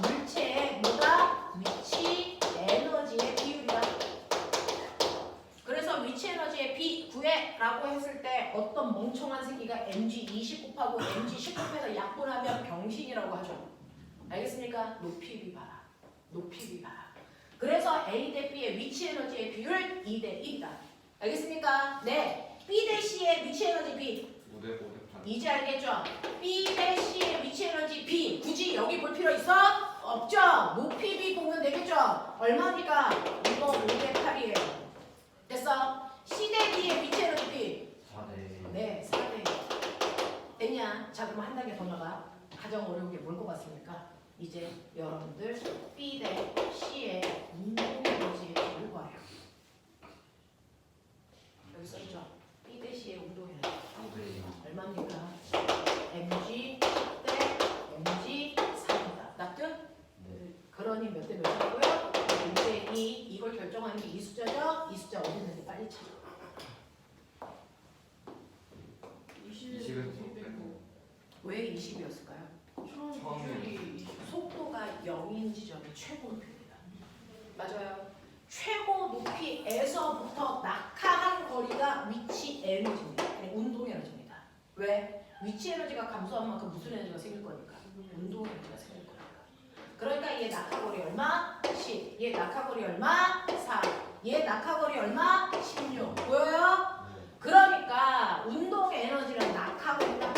[SPEAKER 1] 물체의 뭐다? 위치 에너지의 비율이다. 그래서 위치 에너지의 비 구해라고 했을 때 어떤 멍청한 새끼가 mg 20 곱하고 mg 10 곱해서 약분하면 병신이라고 하죠. 알겠습니까? 높이 비 봐라. 높이 비 봐라. 그래서 A 대 B의 위치 에너지의 비율 2대 1이다. 알겠습니까? 네. B 대 C의 위치 에너지 B.
[SPEAKER 2] 5대 5대 8.
[SPEAKER 1] 이제 알겠죠? B 대 C의 위치 에너지 B. 굳이 여기 볼 필요 있어? 없죠? 높이 B 보면 되겠죠? 얼마입니까? 이거 5대 8이에요. 됐어? C 대 D의 위치 에너지 B.
[SPEAKER 2] 4대.
[SPEAKER 1] 네, 4대. 됐냐? 자, 그럼 한 단계 더 나가. 가장 어려운 게 뭘 것 같습니까? 이제 여러분들 B 대 C의 운동 에너지의 비율을 구해요. 여기 써있죠? B 대 C의 운동 에너지.
[SPEAKER 2] 5대
[SPEAKER 1] 얼마입니까? mg 대 mg 3입니다. 납득?
[SPEAKER 2] 네.
[SPEAKER 1] 그러니 몇 대 몇이고요? 5대 2. 이걸 결정하는 게 이 숫자죠? 이 숫자 어디 있는지 빨리 찾아.
[SPEAKER 2] 20은 빼고.
[SPEAKER 1] 왜 20이었을까요?
[SPEAKER 2] 처음에.
[SPEAKER 1] 속도가 0인 지점이 최고 높이입니다. 맞아요. 최고 높이에서부터 낙하한 거리가 위치 에너지입니다. 아니, 운동 에너지입니다. 왜? 위치 에너지가 감소한 만큼 무슨 에너지가 생길 거니까? 운동 에너지가 생길 거니까. 그러니까 얘 낙하거리 얼마? 10. 얘 낙하거리 얼마? 4. 얘 낙하거리 얼마? 16. 보여요? 그러니까 운동 에너지는 낙하거리가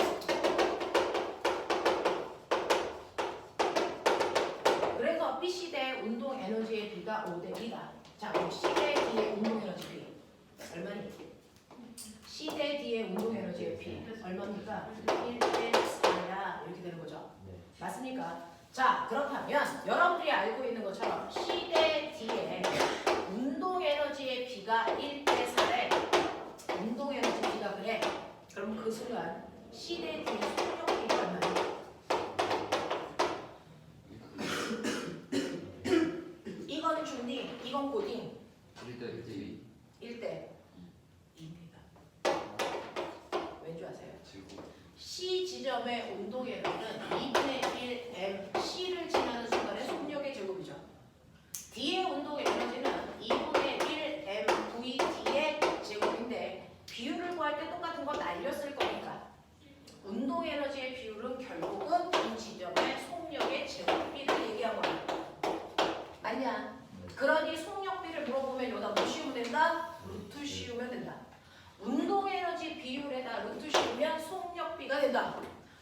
[SPEAKER 1] 그래서 BC대 운동 에너지의 비가 5대 2다. 자, 그럼 C대 D의 운동 에너지 비 얼마니? C대 D의 운동 에너지의 비 얼마입니까? 1대 4야. 이렇게 되는 거죠. 맞습니까? 자, 그렇다면 여러분들이 알고 있는 것처럼 C대 D의 운동 에너지의 비가 1대 4래. 운동 에너지 비가 그래. 그럼 그 순간 C대 D의 속력 비가 얼마니? 이건 중딩, 이건 고딩.
[SPEAKER 2] 1대
[SPEAKER 1] 1대 2입니다. 왠지 아세요? C 지점의 운동 에너지는 2분의 1 m C를 지나는 순간의 속력의 제곱이죠. D의 운동 에너지는 2분의 1 m V D의 제곱인데 비율을 구할 때 똑같은 거 날렸을 거니까 운동 결국은 이 지점의 속력의 제곱비를 얘기한 거야. 맞냐? 그러니 속력비를 물어보면 여기다 뭐 씌우면 된다? 루트 씌우면 된다. 운동에너지 비율에다 루트 씌우면 속력비가 된다.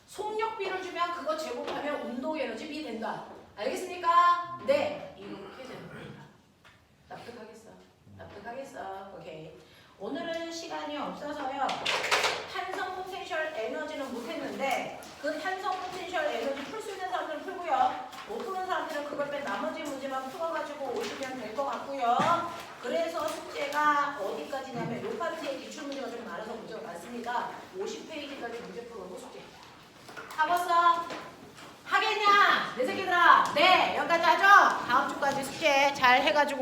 [SPEAKER 1] 속력비를 주면 그거 제곱하면 운동에너지 비 된다. 알겠습니까? 네. 이렇게 되는 겁니다. 납득하겠어? 납득하겠어? 오케이. 오늘은 시간이 없어서요. 탄성 포텐셜 에너지는 못했는데 그 탄성 포텐셜 에너지 풀 수 있는 사람들은 풀고요. 못 푸는 사람들은 그걸 뺀 나머지 문제만 풀어가지고 오시면 될 것 같고요. 그래서 숙제가 어디까지냐면 요 파트에 기출문제가 좀 많아서 문제가 많습니다. 50페이지까지 문제 풀어놓고 숙제. 다 봤어? 하겠냐? 내 새끼들아. 네, 여기까지 하죠? 다음 주까지 숙제 잘 해가지고